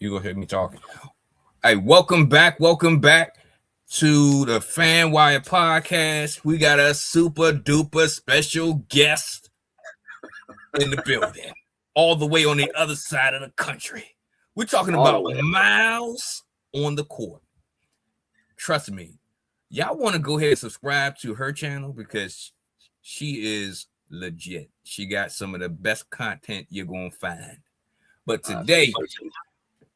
You gonna hear me talking. Hey, welcome back to the Fan Wire Podcast. We got a super duper special guest in the building, all the way on the other side of the country. We're talking about Miles on the Court. Trust me, y'all want to go ahead and subscribe to her channel because she is legit. She got some of the best content you're gonna find. But today,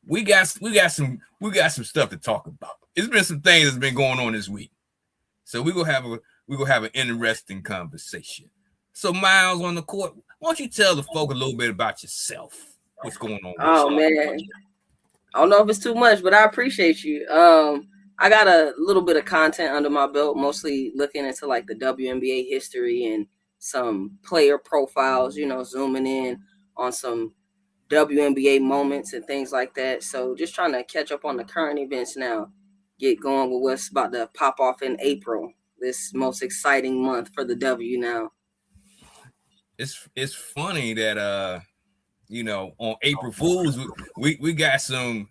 we got some stuff to talk about. It's been some things that's been going on this week, so we're gonna have an interesting conversation. So, Miles on the Court, why don't you tell the folk a little bit about yourself? What's going on? Oh man, I don't know if it's too much, but I appreciate you. I got a little bit of content under my belt, mostly looking into like the WNBA history and some player profiles. You know, zooming in on some WNBA moments and things like that. So just trying to catch up on the current events now, get going with what's about to pop off in April, this most exciting month for the W now. It's funny that on April Fools we got some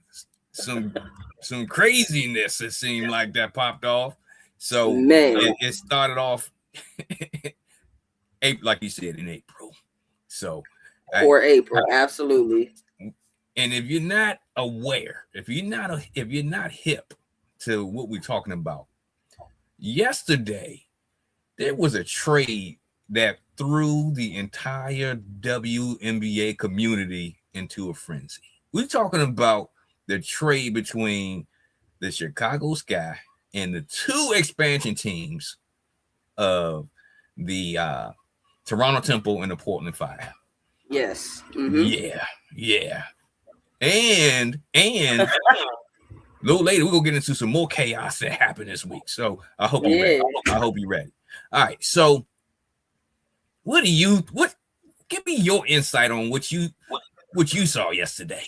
craziness, it seemed like, that popped off. So it started off like you said, in April. So for April, absolutely. And if you're not aware, if you're not hip to what we're talking about, yesterday there was a trade that threw the entire WNBA community into a frenzy. We're talking about the trade between the Chicago Sky and the two expansion teams of the Toronto Temple and the Portland Fire. Yes. Mm-hmm. Yeah. And a little later, we're gonna get into some more chaos that happened this week. So I hope you're ready. I hope you're ready. All right. So give me your insight on what you saw yesterday.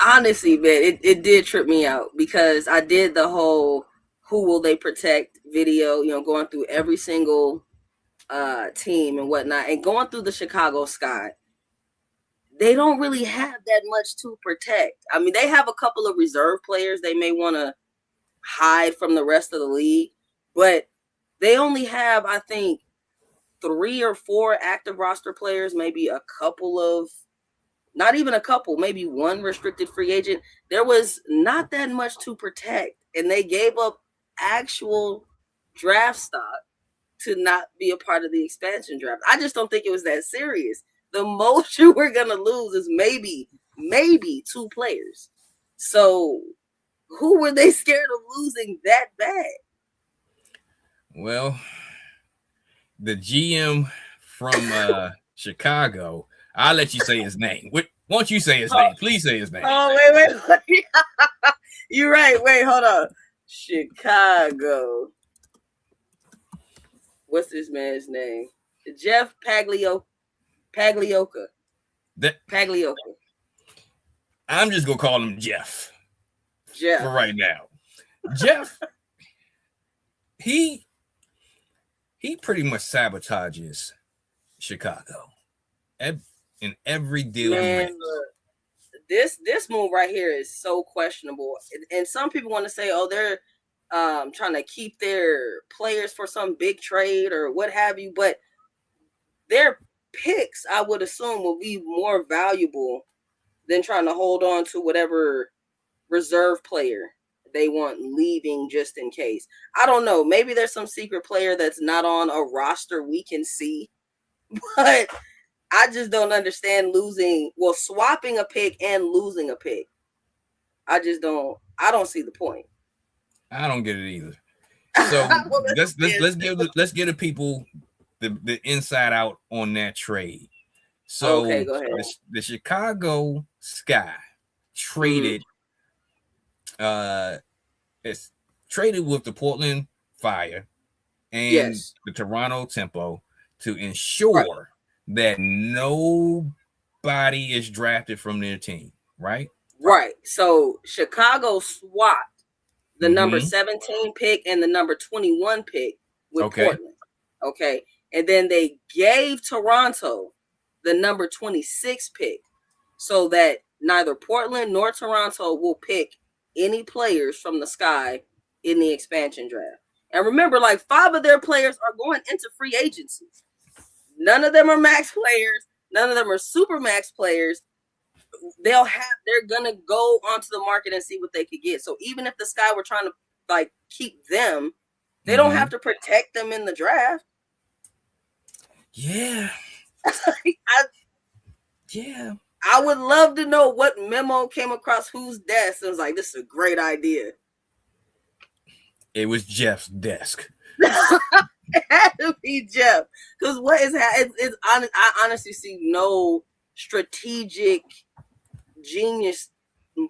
Honestly, man, it did trip me out because I did the whole who will they protect video, going through every single team and whatnot, and going through the Chicago Sky. They don't really have that much to protect. I mean, they have a couple of reserve players they may want to hide from the rest of the league, but they only have, I think, 3 or 4 active roster players, maybe a couple of, not even a couple, maybe one restricted free agent. There was not that much to protect, and they gave up actual draft stock to not be a part of the expansion draft. I just don't think it was that serious. The most you were going to lose is maybe 2 players. So who were they scared of losing that bad? Well, the GM from Chicago, I'll let you say his name. Won't you say his name? Please say his name. Oh, wait. You're right. Wait, hold on. Chicago. What's this man's name? Jeff Pagliocca. Pagliocca. I'm just gonna call him Jeff for right now. Jeff, he pretty much sabotages Chicago in every deal. Man, this move right here is so questionable, and some people want to say, oh, they're trying to keep their players for some big trade or what have you, but their picks, I would assume, will be more valuable than trying to hold on to whatever reserve player they want leaving just in case. I don't know. Maybe there's some secret player that's not on a roster we can see, but I just don't understand swapping a pick and losing a pick. I don't see the point. I don't get it either. So let's give the people the inside out on that trade. So okay, go ahead. The Chicago Sky traded it's traded with the Portland Fire and the Toronto Tempo to ensure that nobody is drafted from their team, right? Right. So Chicago swapped the number 17 pick and the number 21 pick with Portland. Okay. And then they gave Toronto the number 26 pick so that neither Portland nor Toronto will pick any players from the Sky in the expansion draft. And remember, like 5 of their players are going into free agency. None of them are max players. None of them are super max players. They're gonna go onto the market and see what they could get. So even if the Sky were trying to like keep them, they don't have to protect them in the draft. Yeah. I would love to know what memo came across whose desk and was like, this is a great idea. It was Jeff's desk. It had to be Jeff. Because what is it's honest, I honestly see no strategic genius.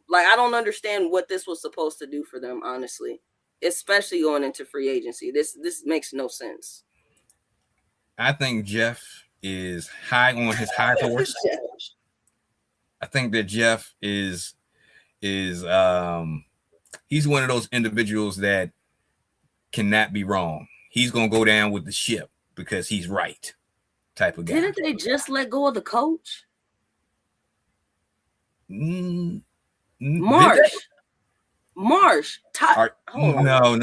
Like, I don't understand what this was supposed to do for them, honestly. Especially going into free agency. This makes no sense. I think Jeff is high on his high horse. I think that Jeff is he's one of those individuals that cannot be wrong. He's gonna go down with the ship because he's right, type of guy. Didn't they just let go of the coach? Marsh. No. Hold on. Let me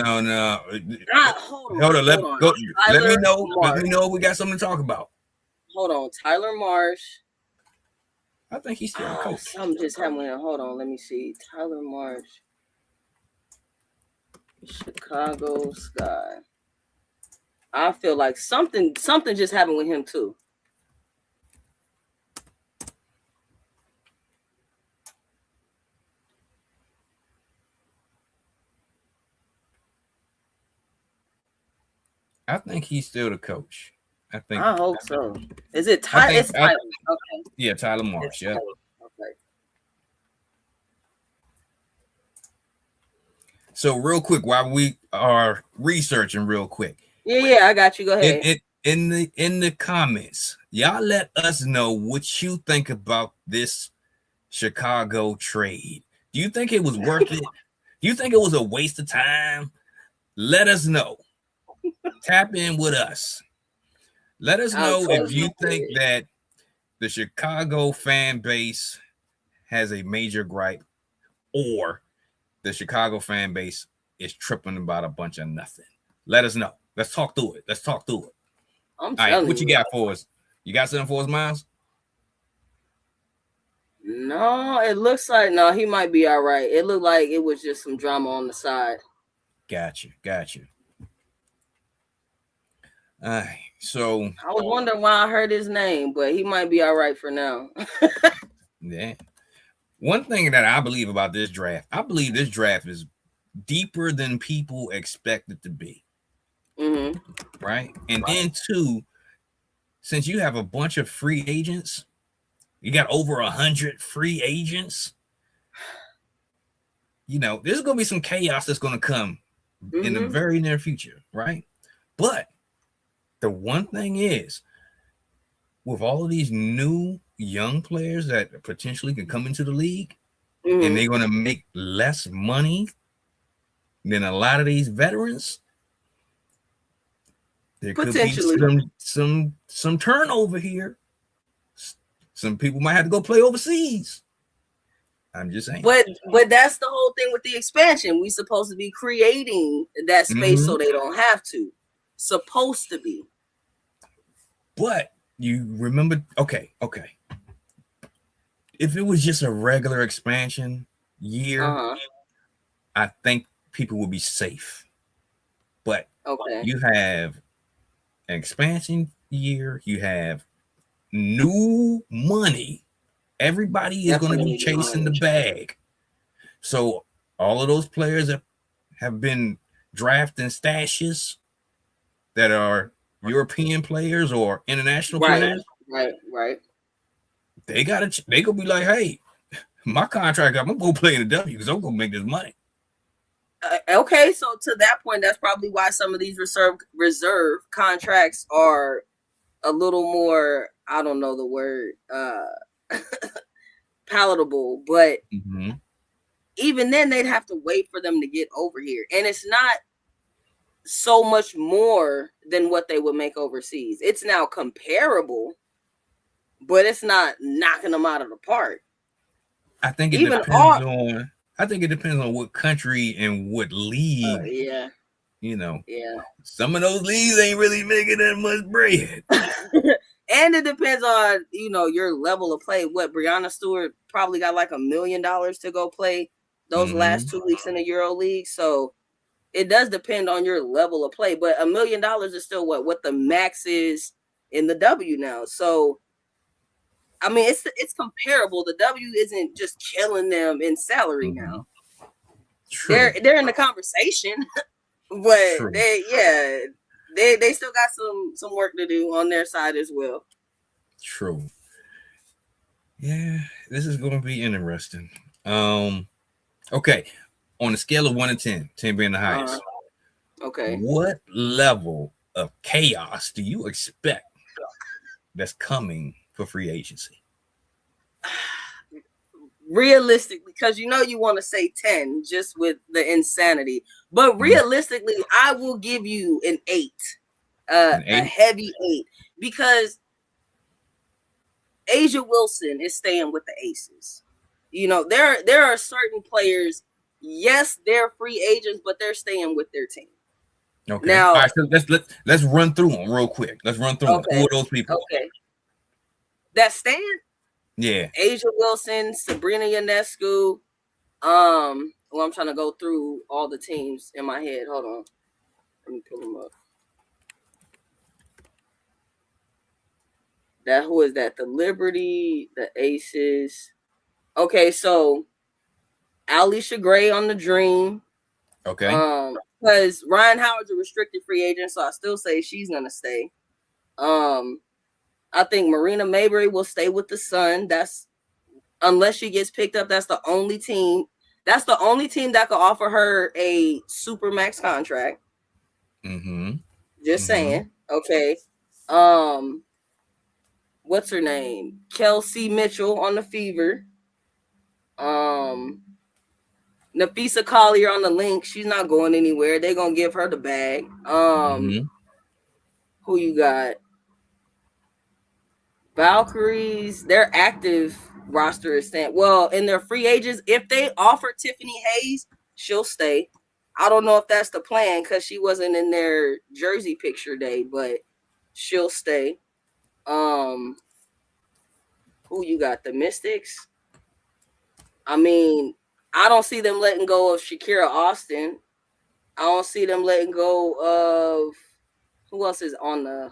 know. Let me know if we got something to talk about. Hold on, Tyler Marsh. I think he's still a coach. Something just happened. Hold on, let me see. Tyler Marsh, Chicago Sky. I feel like something just happened with him too. I think he's still the coach. I hope so. Is it Tyler? It's Tyler. Okay. Yeah, Tyler Marsh. Yeah. Okay. So real quick, while we are researching, real quick. Yeah, I got you. Go ahead. In the comments, y'all let us know what you think about this Chicago trade. Do you think it was worth it? Do you think it was a waste of time? Let us know. Tap in with us. Let us know if you think that the Chicago fan base has a major gripe or the Chicago fan base is tripping about a bunch of nothing. Let us know. Let's talk through it. All right, what you got for us? You got something for us, Miles? No, it looks like he might be all right. It looked like it was just some drama on the side. Got you. All right, so I was wondering why I heard his name, but he might be all right for now. Yeah. One thing that I believe about this draft, I believe this draft is deeper than people expect it to be. Mm-hmm. Right? And then two, since you have a bunch of free agents, you got over 100 free agents. You know, there's going to be some chaos that's going to come in the very near future, right? But the one thing is, with all of these new young players that potentially can come into the league, and they're going to make less money than a lot of these veterans, there could be some turnover here. Some people might have to go play overseas. I'm just saying. But that's the whole thing with the expansion. We supposed to be creating that space so they don't have to. Supposed to be. But you remember, okay. If it was just a regular expansion year, I think people would be safe. But you have an expansion year, you have new money. Everybody is going to be chasing the bag. So all of those players that have been drafting stashes that are European players or international players, right. They gonna be like, hey, my contract, I'm gonna go play in the W because I'm gonna make this money. Okay, so to that point, that's probably why some of these reserve contracts are a little more, I don't know the word, palatable, but even then they'd have to wait for them to get over here. And it's not so much more than what they would make overseas. It's now comparable, but it's not knocking them out of the park. I think it Even depends on. I think it depends on what country and what league. yeah, You know, yeah. some of those leagues ain't really making that much bread. And it depends on, you know, your level of play. What Breanna Stewart probably got like $1 million to go play those last 2 weeks in the Euro League. So it does depend on your level of play. But $1 million is still what the max is in the W now. So I mean, it's comparable. The W isn't just killing them in salary now. True. They're in the conversation, but True. they still got some work to do on their side as well. True. Yeah, this is going to be interesting. Okay, on a scale of 1 to 10, 10 being the highest. Okay. What level of chaos do you expect that's coming for free agency? Realistically, because you know you want to say 10 just with the insanity, but realistically, I will give you an 8, a heavy 8, because Asia Wilson is staying with the Aces. You know, there are certain players, yes, they're free agents, but they're staying with their team. Okay. Now, all right, so let's run through them real quick. Let's run through them. Who are those people? Okay. That stand? Yeah. Asia Wilson, Sabrina Ionescu. Well, I'm trying to go through all the teams in my head. Hold on. Let me pull them up. Who is that? The Liberty, the Aces. Okay, so Alicia Gray on the Dream. Okay. Because Ryan Howard's a restricted free agent, so I still say she's gonna stay. I think Marina Mayberry will stay with the Sun. That's unless she gets picked up. That's the only team. That's the only team that could offer her a super max contract. Just saying. Okay. What's her name? Kelsey Mitchell on the Fever. Nafisa Collier on the Lynx. She's not going anywhere. They're gonna give her the bag. Who you got? Valkyries. Their active roster is staying. Well, in their free agents, if they offer Tiffany Hayes, she'll stay. I don't know if that's the plan because she wasn't in their jersey picture day, but she'll stay. Who you got? The Mystics. I mean, I don't see them letting go of Shakira Austin. I don't see them letting go of who else is on the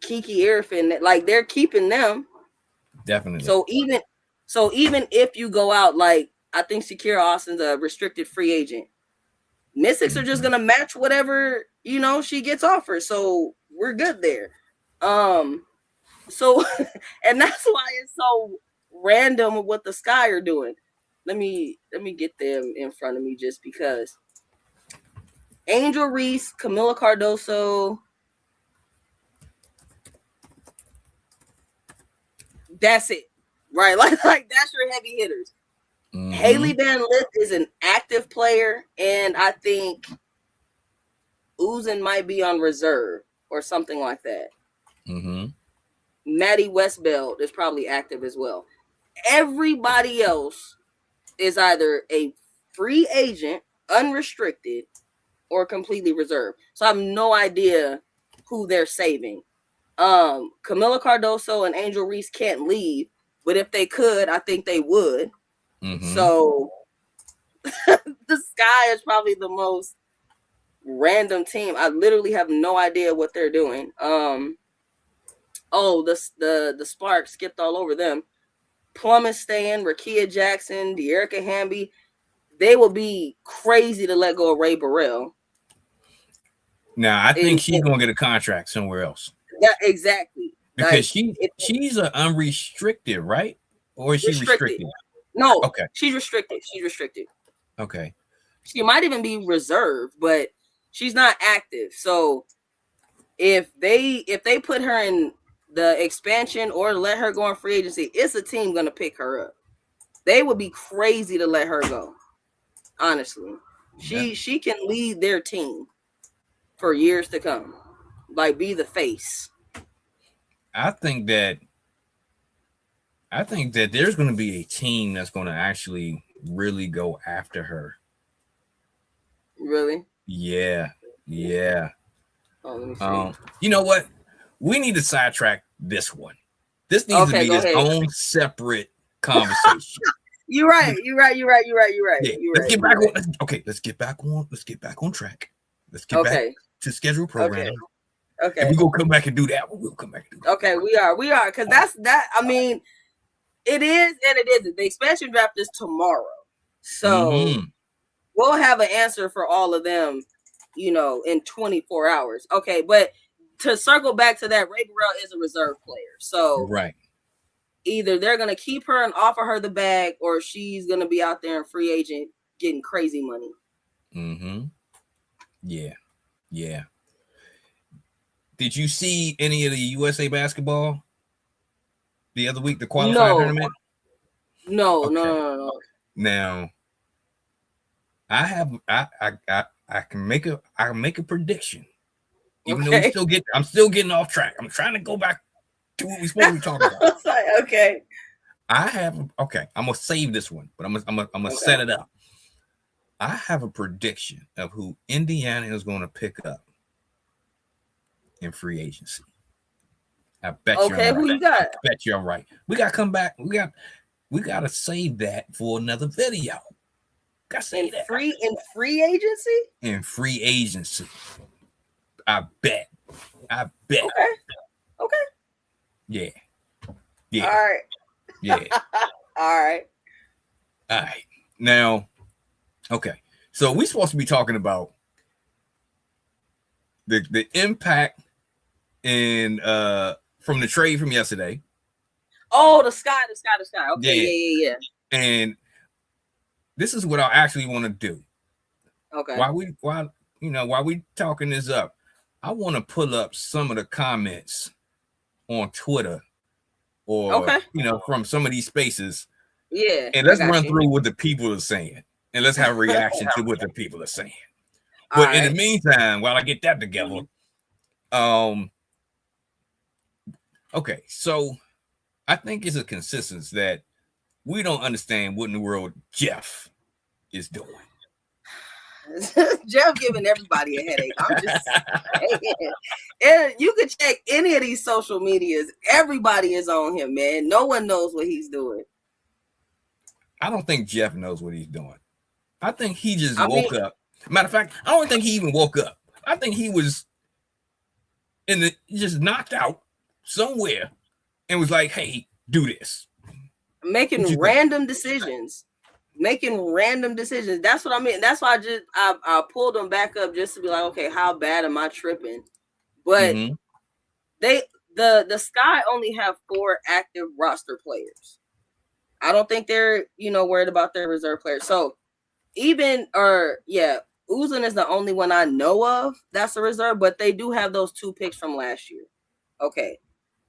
Kiki Irfin. Like they're keeping them. Definitely. So even if you go out, like I think Shakira Austin's a restricted free agent. Mystics are just gonna match whatever she gets offered. So we're good there. So and that's why it's so random what the Sky are doing. Let me get them in front of me just because. Angel Reese, Camila Cardoso. That's it. Right? Like that's your heavy hitters. Haley Van Lith is an active player, and I think Uzin might be on reserve or something like that. Maddie Westbeld is probably active as well. Everybody else is either a free agent, unrestricted, or completely reserved. So I have no idea who they're saving. Camila Cardoso and Angel Reese can't leave, but if they could, I think they would. So the Sky is probably the most random team. I literally have no idea what they're doing. The Sparks skipped all over them. Plum is staying, Rakia Jackson, De'Erica Hamby. They will be crazy to let go of Ray Burrell. Now, I think she's going to get a contract somewhere else. Yeah, exactly. Because she's an unrestricted, right? Or is she restricted? No. Okay. She's restricted. Okay. She might even be reserved, but she's not active. So if they put her in the expansion or let her go on free agency, it's a team going to pick her up. They would be crazy to let her go. Honestly. She can lead their team for years to come. Like be the face. I think that I think that there's going to be a team that's going to actually really go after her. Really? Yeah. Yeah. Oh, let me see. You know what? We need to sidetrack this one. This needs to be its own separate conversation. You're right. Yeah. Let's get back on. Let's get back on track. Let's get back to scheduled programming. Okay. And we're gonna come back and do that. We'll come back and do that. Okay, we are. Because that's that. I mean, it is and it isn't. The expansion draft is tomorrow. So we'll have an answer for all of them, in 24 hours. Okay, but to circle back to that, Ray Burrell is a reserve player. So either they're going to keep her and offer her the bag, or she's going to be out there in free agent getting crazy money. Yeah. Did you see any of the USA basketball the other week, the qualifying tournament? No. Now, I can make a prediction. Even though I'm still getting off track. I'm trying to go back to what we're supposed to be talking about. Okay. I'm gonna save this one, but I'm gonna set it up. I have a prediction of who Indiana is going to pick up in free agency. I bet you. Okay, who you got? I bet you I'm right. We gotta come back. We gotta save that for another video. Gotta save that. In free agency? In free agency. I bet. Okay. Yeah. All right. Yeah. All right. Now, okay. So we're supposed to be talking about the impact in from the trade from yesterday. Oh, the sky. Okay. Yeah. And this is what I actually want to do. Okay. While we talking this up, I want to pull up some of the comments on Twitter or from some of these spaces. Yeah. And let's run through what the people are saying. And let's have a reaction to what the people are saying. But in the meantime, while I get that together, okay, so I think it's a consistency that we don't understand what in the world Jeff is doing. Jeff giving everybody a headache. I'm just saying. And you could check any of these social medias. Everybody is on him, man. No one knows what he's doing. I don't think Jeff knows what he's doing. I think he just woke up. Matter of fact, I don't think he even woke up. I think he was just knocked out somewhere and was like, hey, do this. Making random decisions. That's what I mean. That's why I pulled them back up just to be like, okay, how bad am I tripping? But the Sky only have 4 active roster players. I don't think they're, worried about their reserve players. So Uzun is the only one I know of that's a reserve, but they do have those 2 picks from last year. Okay.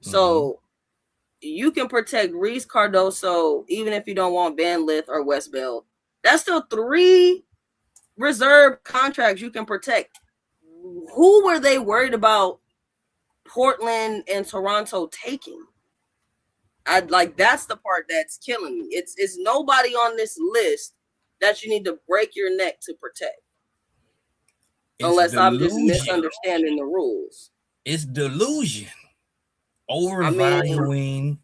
So you can protect Reese Cardoso even if you don't want Van Lith or West Bell. That's still 3 reserve contracts you can protect. Who were they worried about Portland and Toronto taking? That's the part that's killing me. It's nobody on this list that you need to break your neck to protect. Unless I'm just misunderstanding the rules. It's delusion. Overvaluing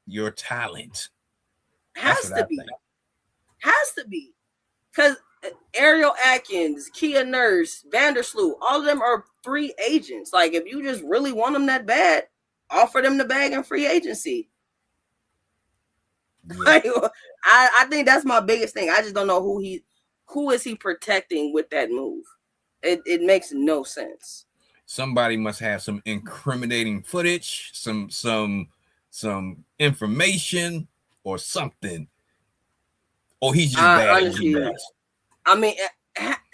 your talent. Has to be. Because Ariel Atkins, Kia Nurse, Vandersloot, all of them are free agents. Like, if you just really want them that bad, offer them the bag in free agency. Yeah. I think that's my biggest thing. I just don't know who is he protecting with that move. It makes no sense. Somebody must have some incriminating footage, some information or something. Or he's just bad. Honestly, I mean,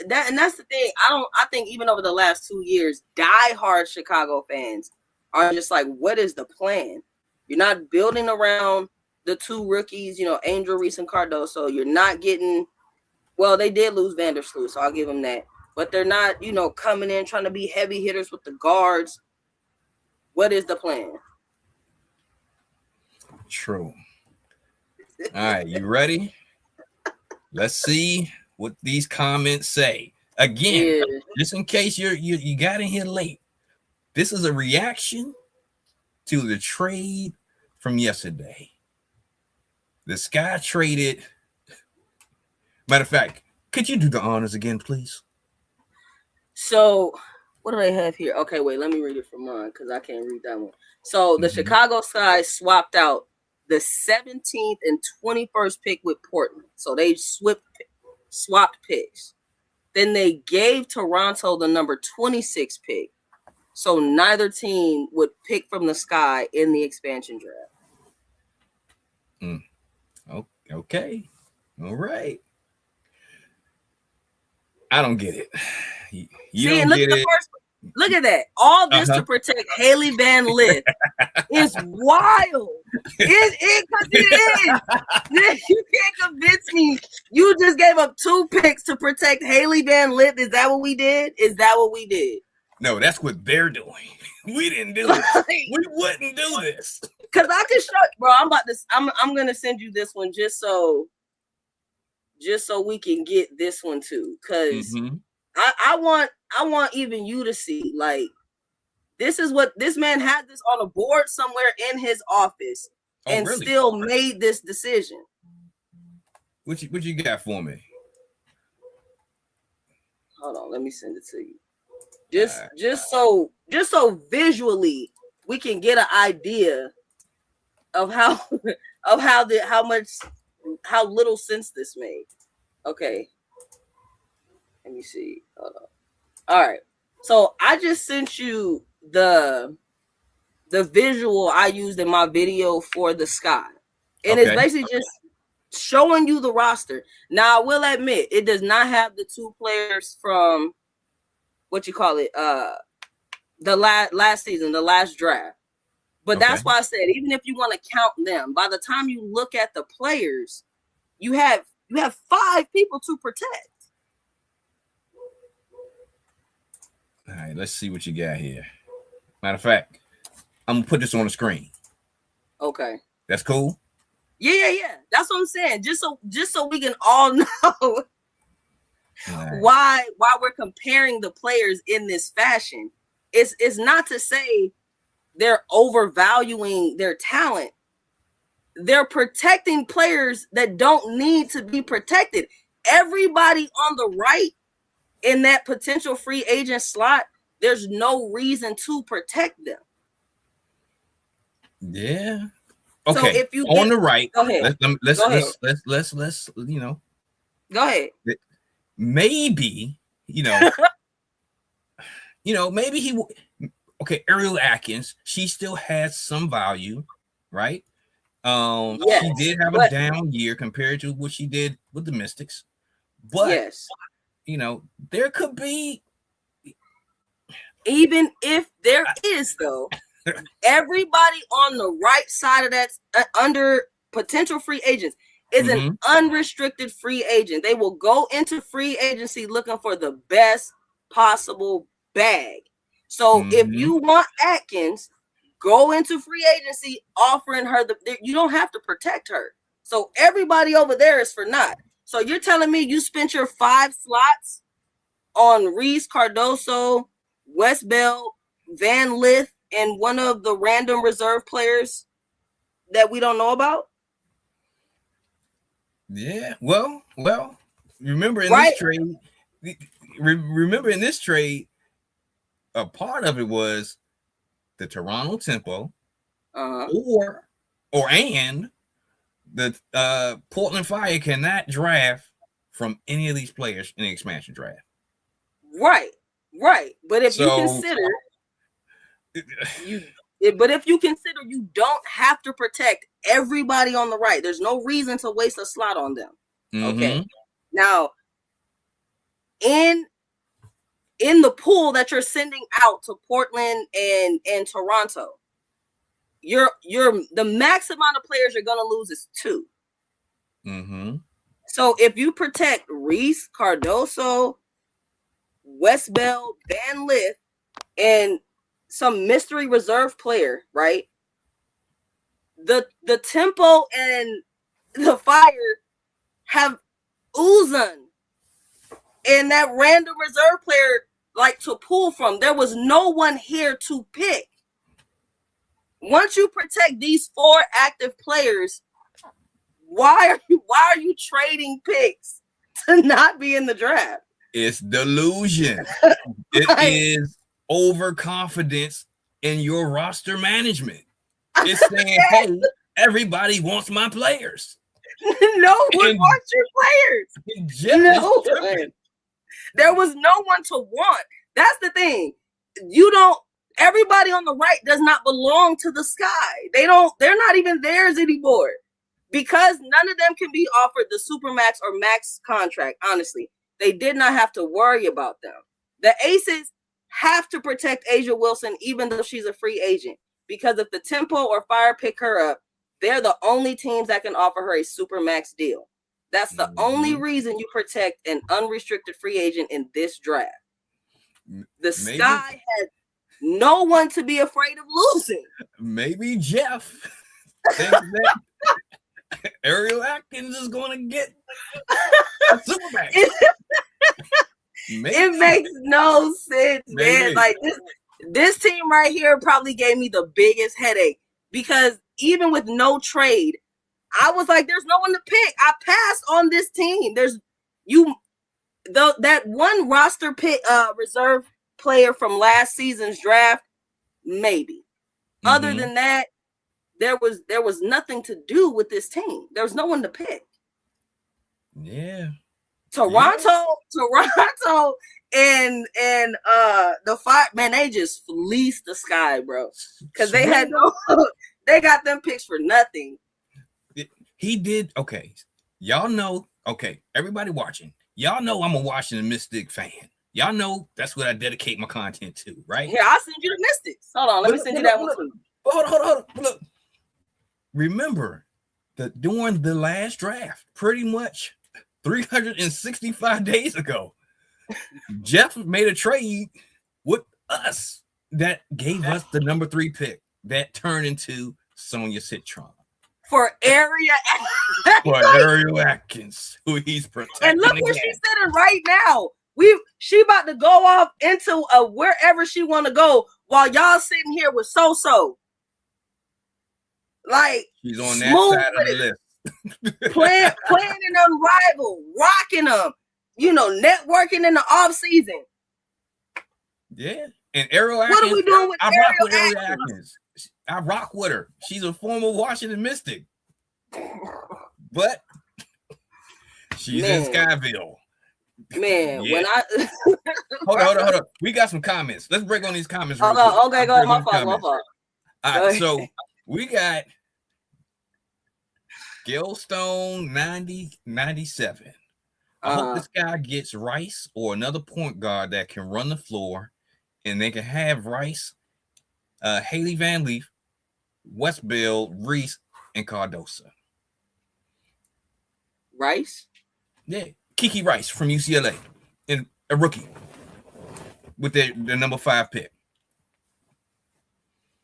that's the thing. I think even over the last 2 years, diehard Chicago fans are just like, what is the plan? You're not building around the 2 rookies, Angel Reese and Cardoso. You're not getting, well, they did lose Vandersloot, so I'll give them that. But they're not, coming in trying to be heavy hitters with the guards. What is the plan? True. All right, you ready? Let's see what these comments say. Again, just in case you got in here late, this is a reaction to the trade from yesterday. The Sky traded. Matter of fact, could you do the honors again, please? So, what do they have here? Okay, wait, let me read it from mine because I can't read that one. So, the Chicago Sky swapped out the 17th and 21st pick with Portland. So, they swapped picks. Then they gave Toronto the number 26 pick. So, neither team would pick from the Sky in the expansion draft. Okay. All right. I don't get it. You don't get it. Look at that. All this to protect Haley Van Lith is wild. Because it is. You can't convince me. You just gave up 2 picks to protect Haley Van Lith. Is that what we did? No, that's what they're doing. We didn't do this. We wouldn't do this. Because I can show you, bro. I'm gonna send you this one just so we can get this one too. Because I want even you to see, like, this is what this man had this on a board somewhere in his office and really? Still made this decision. What you got for me? Hold on, let me send it to you. Just so visually we can get an idea of how little sense this made. Okay. Let me see. Hold on. All right. So I just sent you the visual I used in my video for the Sky. And it's basically just showing you the roster. Now, I will admit, it does not have the 2 players from the last season, the last draft. But that's why I said, even if you want to count them, by the time you look at the players, you have 5 people to protect. All right, let's see what you got here. Matter of fact, I'm gonna put this on the screen. Okay. That's cool? Yeah. That's what I'm saying. Just so we can all know why we're comparing the players in this fashion. It's not to say they're overvaluing their talent. They're protecting players that don't need to be protected. Everybody on the right in that potential free agent slot, there's no reason to protect them. Yeah. Okay. So if you on the right, go ahead. Let's you know. Go ahead. Maybe, maybe Ariel Atkins, she still has some value, right? She did have a down year compared to what she did with the Mystics. But there could be, even if there is, though, everybody on the right side of that under potential free agents is an unrestricted free agent. They will go into free agency looking for the best possible bag. So if you want Atkins, go into free agency offering her you don't have to protect her. So everybody over there is for naught. So you're telling me you spent your 5 slots on Reese, Cardoso, West Bell, Van Lith, and one of the random reserve players that we don't know about? Yeah. Well, remember in this trade, a part of it was the Toronto tempo, and the Portland Fire cannot draft from any of these players in the expansion draft. Right. But if you consider you don't have to protect everybody on the right. There's no reason to waste a slot on them. Okay. Now, in the pool that you're sending out to Portland and Toronto, the max amount of players you're going to lose is 2. So if you protect Reese, Cardoso, West Bell, Van Lith, and some mystery reserve player, right? The tempo and the Fire have Uzun and that random reserve player like to pull from. There was no one here to pick. Once you protect these 4 active players, why are you trading picks to not be in the draft? It's delusion. It is overconfidence in your roster management. It's saying, hey, everybody wants my players. No one wants your players. No one. There was no one to want. That's the thing. Everybody on the right does not belong to the Sky. They're not even theirs anymore. Because none of them can be offered the Supermax or max contract, honestly. They did not have to worry about them. The Aces have to protect Asia Wilson, even though she's a free agent. Because if the Tempo or Fire pick her up, they're the only teams that can offer her a Supermax deal. That's the only reason you protect an unrestricted free agent in this draft. The Sky has no one to be afraid of losing. Maybe Jeff thinks that Ariel Atkins is going to get a Supermax. It makes no sense, man. Like this team right here probably gave me the biggest headache because even with no trade, I was like, there's no one to pick. I passed on this team. That one roster pick, reserve player from last season's draft, maybe. Other than that, there was nothing to do with this team. There was no one to pick. Yeah. Toronto, and the Fire, man, they just fleeced the Sky, bro. Because they got them picks for nothing. He did okay. Y'all know, okay, everybody watching, y'all know I'm a Washington Mystic fan. Y'all know that's what I dedicate my content to, right? Yeah, I'll send you the Mystics. Hold on, let me send you that one too. Hold on. Look. Remember that during the last draft, pretty much 365 days ago, Jeff made a trade with us that gave us the number 3 pick that turned into Sonia Citron. For Ariel Atkins, who he's protecting. And look where she's sitting right now. She about to go off into wherever she want to go while y'all sitting here with So. Like she's on that side of the list. playing in Unrivaled, rocking them, networking in the off season. Yeah. And Ariel Atkins. What are we doing with Ariel Atkins? I rock with her. She's a former Washington Mystic. But she's in Skyville. Man, when hold on. We got some comments. Let's break on these comments. Hold on. Okay, go ahead. My fault. All right, so we got Gilstone 9097. I hope this guy gets Rice or another point guard that can run the floor, and they can have Rice, Haley Van Leaf, Westbill, Reese, and Cardosa. Rice? Yeah. Kiki Rice from UCLA, and a rookie with their number 5 pick.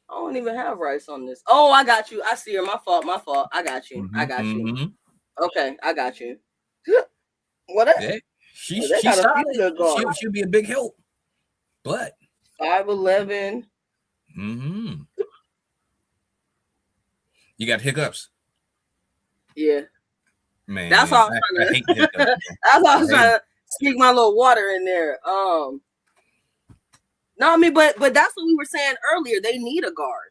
I don't even have Rice on this. Oh, I got you. I see her. My fault. I got you. I got you. Okay, I got you. What? Yeah, she's solid. She'll be a big help. But 5'11". You got hiccups. Yeah. Man, that's all I was trying to speak my little water in there. No, I mean, but that's what we were saying earlier. They need a guard.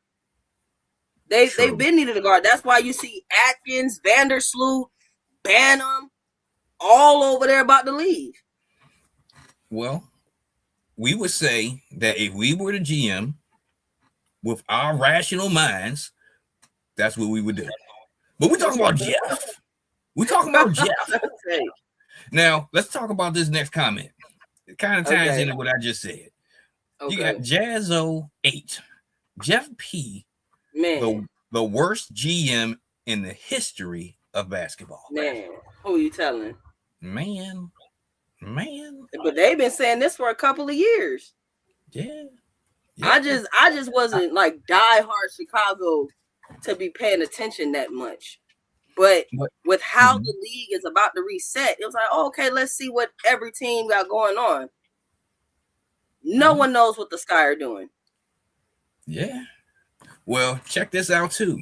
They've been needing a guard. That's why you see Atkins, Vandersloot, Banham, all over there about to leave. Well, we would say that if we were the GM with our rational minds, that's what we would do. But we're talking about Jeff. We're talking about Jeff. Now, let's talk about this next comment. It kind of ties into what I just said. Okay. You got Jazzo 8. Jeff P. Man. The worst GM in the history of basketball. Man, who are you telling? Man. But they've been saying this for a couple of years. Yeah. I just wasn't like diehard Chicago to be paying attention that much. But with how the league is about to reset, it was like, oh, okay, let's see what every team got going on. No one knows what the Sky are doing. Yeah. Well, check this out too.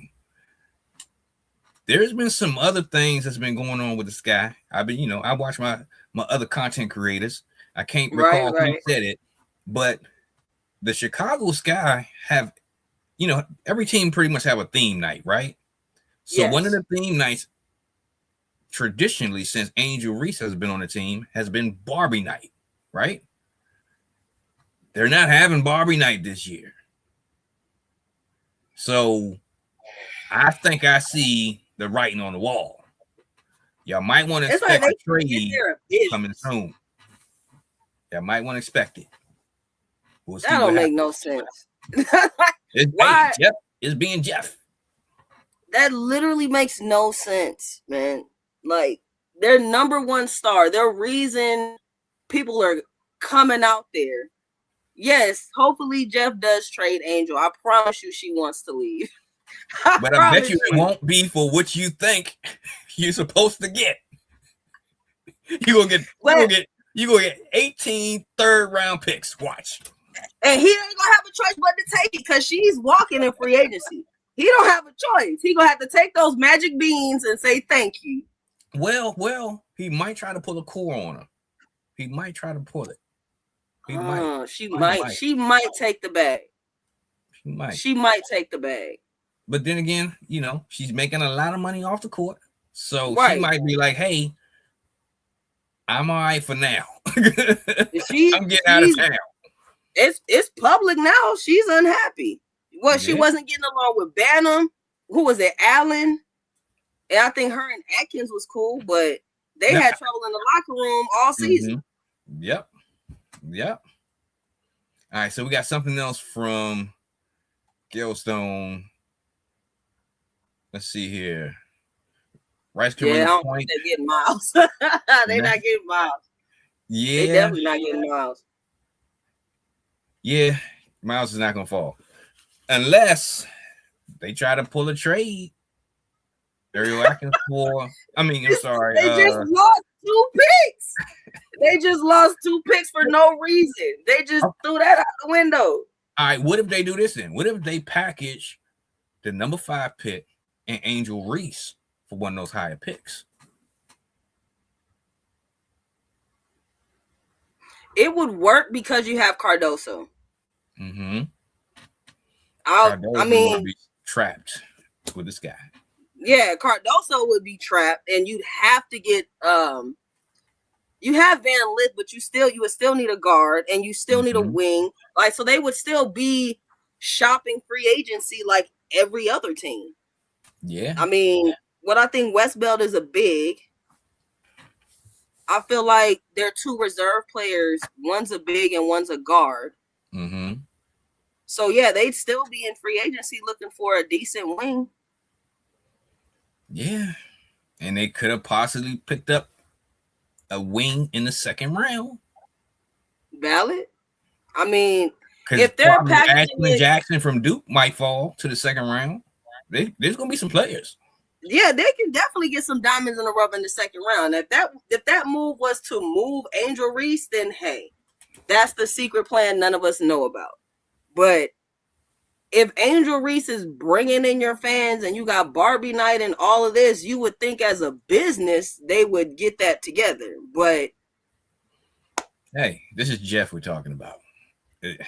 There's been some other things that's been going on with the Sky. I've been, I watch my other content creators. I can't recall who said it, but the Chicago Sky have, every team pretty much have a theme night, right? So one of the theme nights traditionally since Angel Reese has been on the team has been Barbie Night, right? They're not having Barbie Night this year. So I think I see the writing on the wall. Y'all might want to expect a trade coming soon. Y'all might want to expect it. We'll that don't make no sense. Why? Jeff is being Jeff. That literally makes no sense, man. Like, their number one star, their reason people are coming out there. Yes, hopefully Jeff does trade Angel. I promise you she wants to leave. But I bet you it won't be for what you think you're supposed to get. You're gonna get 18 third-round picks. Watch. And he ain't gonna have a choice but to take it because she's walking in free agency. He don't have a choice. He gonna have to take those magic beans and say thank you. Well, he might try to pull a core on her. He might try to pull it. She might take the bag. She might take the bag. But then again, she's making a lot of money off the court. So she might be like, hey, I'm all right for now. I'm getting out of town. It's public now. She's unhappy. Well, she wasn't getting along with Banham. Who was it? Allen. And I think her and Atkins was cool, but they had trouble in the locker room all season. Yep. All right, so we got something else from Gailstone. Let's see here. Rice I don't think they're getting Miles. They're not getting Miles. Yeah. They definitely not getting Miles. Yeah, Miles is not going to fall. Unless they try to pull a trade. Ariel Atkins I'm sorry. They just lost 2 picks. They just lost 2 picks for no reason. They just threw that out the window. All right, what if they do this then? What if they package the number 5 pick and Angel Reese for one of those higher picks? It would work because you have Cardoso. Cardoso would be trapped with this guy. Yeah, Cardoso would be trapped, and you'd have to get you have Van Lith, but you would still need a guard, and you still need a wing. Like, so they would still be shopping free agency like every other team. Yeah. What I think West Belt is a big. I feel like they're 2 reserve players. One's a big and one's a guard. So, yeah, they'd still be in free agency looking for a decent wing. Yeah. And they could have possibly picked up a wing in the second round. Valid. If they're Ashley Jackson from Duke might fall to the second round, there's going to be some players. Yeah, they can definitely get some diamonds in the rough in the second round. If that move was to move Angel Reese, then hey, that's the secret plan none of us know about. But if Angel Reese is bringing in your fans and you got Barbie Night and all of this, you would think as a business they would get that together. But hey, this is Jeff we're talking about. Hey,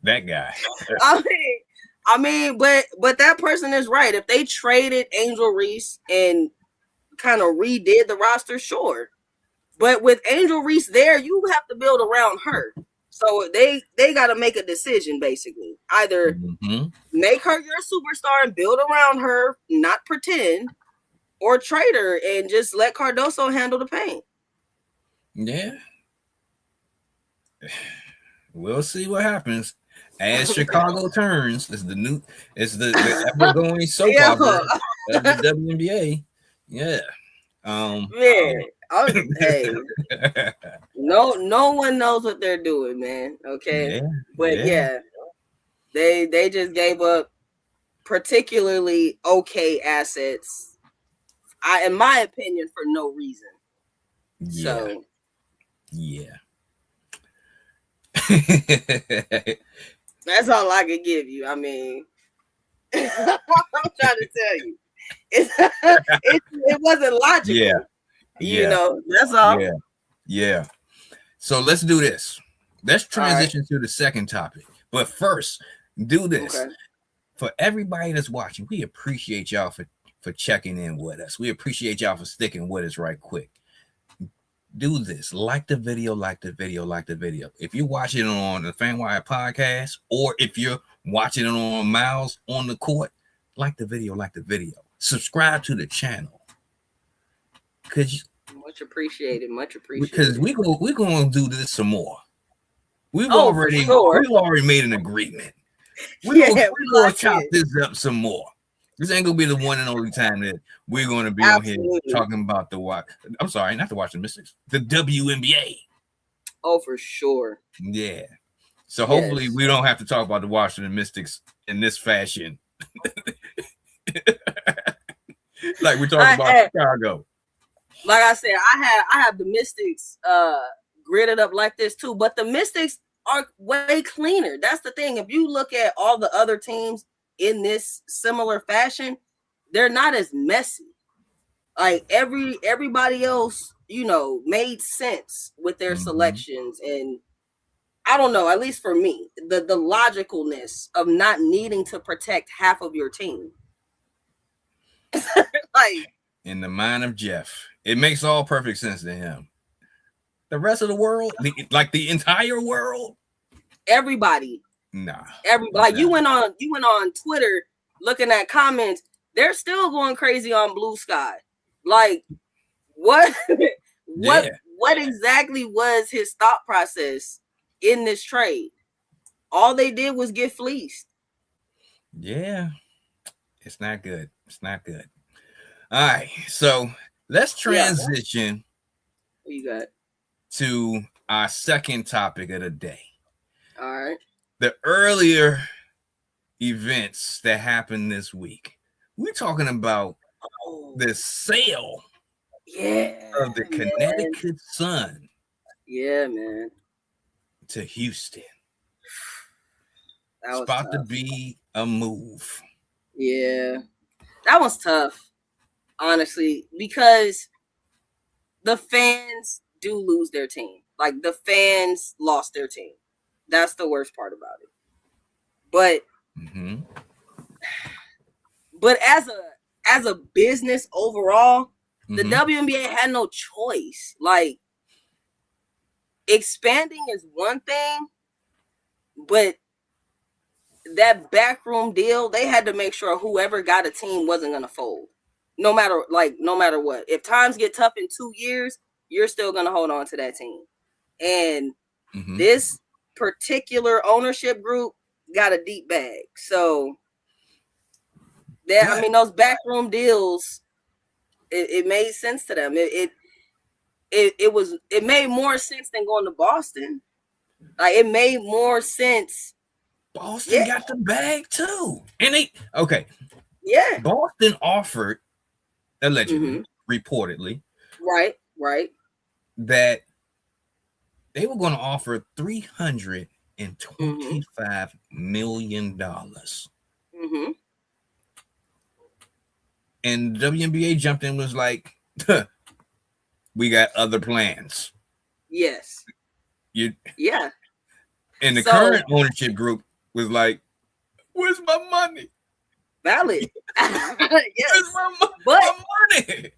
that guy. But that person is right. If they traded Angel Reese and kind of redid the roster, sure. But with Angel Reese there, you have to build around her. So they got to make a decision, basically. Either make her your superstar and build around her, not pretend, or trade her and just let Cardoso handle the pain. Yeah. We'll see what happens. As Chicago turns, it's the ever-going soap opera of the WNBA. Yeah. Hey, no one knows what they're doing, man. Okay, but yeah, they just gave up particularly okay assets, in my opinion, for no reason. Yeah. So yeah. that's all I can give you. I mean, I'm trying to tell you, it wasn't logical. Yeah. You know, that's all. Yeah. Yeah. So let's do this. Let's transition to the second topic. But first, do this. Okay. For everybody that's watching, we appreciate y'all for checking in with us. We appreciate y'all for sticking with us right quick. Do this. Like the video, like the video, like the video. If you're watching it on the FanWire podcast, or if you're watching it on Miles on the Court, like the video, like the video. Subscribe to the channel. Much appreciated. Much appreciated. Because we're gonna do this some more. We've for already sure. made an agreement. We're gonna chop this up some more. This ain't gonna be the one and only time that we're gonna be on here talking about the watch. I'm sorry, not to watch the Mystics, the WNBA. Oh, for sure. Yeah. So hopefully we don't have to talk about the Washington Mystics in this fashion. Like we talked about Chicago. Like I said, I have the Mystics gridded up like this too, but the Mystics are way cleaner. That's the thing. If you look at all the other teams in this similar fashion, they're not as messy. Like everybody else, you know, made sense with their selections, and I don't know, at least for me, the logicalness of not needing to protect half of your team. Like, in the mind of Jeff, it makes all perfect sense to him. The rest of the world, like the entire world, everybody. Nah. Everybody. Like you went on Twitter looking at comments. They're still going crazy on Blue Sky. Like, what? What exactly was his thought process in this trade? All they did was get fleeced. Yeah, it's not good. It's not good. All right, so let's transition. What you got? To our second topic of the day. All right. The earlier events that happened this week. We're talking about the sale of the Connecticut Sun. Yeah, man. To Houston. That was about tough. To be a move. Yeah. That was tough, honestly, because the fans do lose their team. Like, the fans lost their team. That's the worst part about it. But as a business overall, the WNBA had no choice. Like, expanding is one thing, but that backroom deal, they had to make sure whoever got a team wasn't going to fold. No matter what. If times get tough in 2 years, you're still going to hold on to that team. And this particular ownership group got a deep bag. So, those backroom deals, it made sense to them. It made more sense than going to Boston. Like, it made more sense. Boston got the bag too. And Boston offered, allegedly, reportedly, right, that they were going to offer $325 million. And the WNBA jumped in and was like, we got other plans. Yes. And the current ownership group was like, where's my money? Valid. Yes. Where's my money?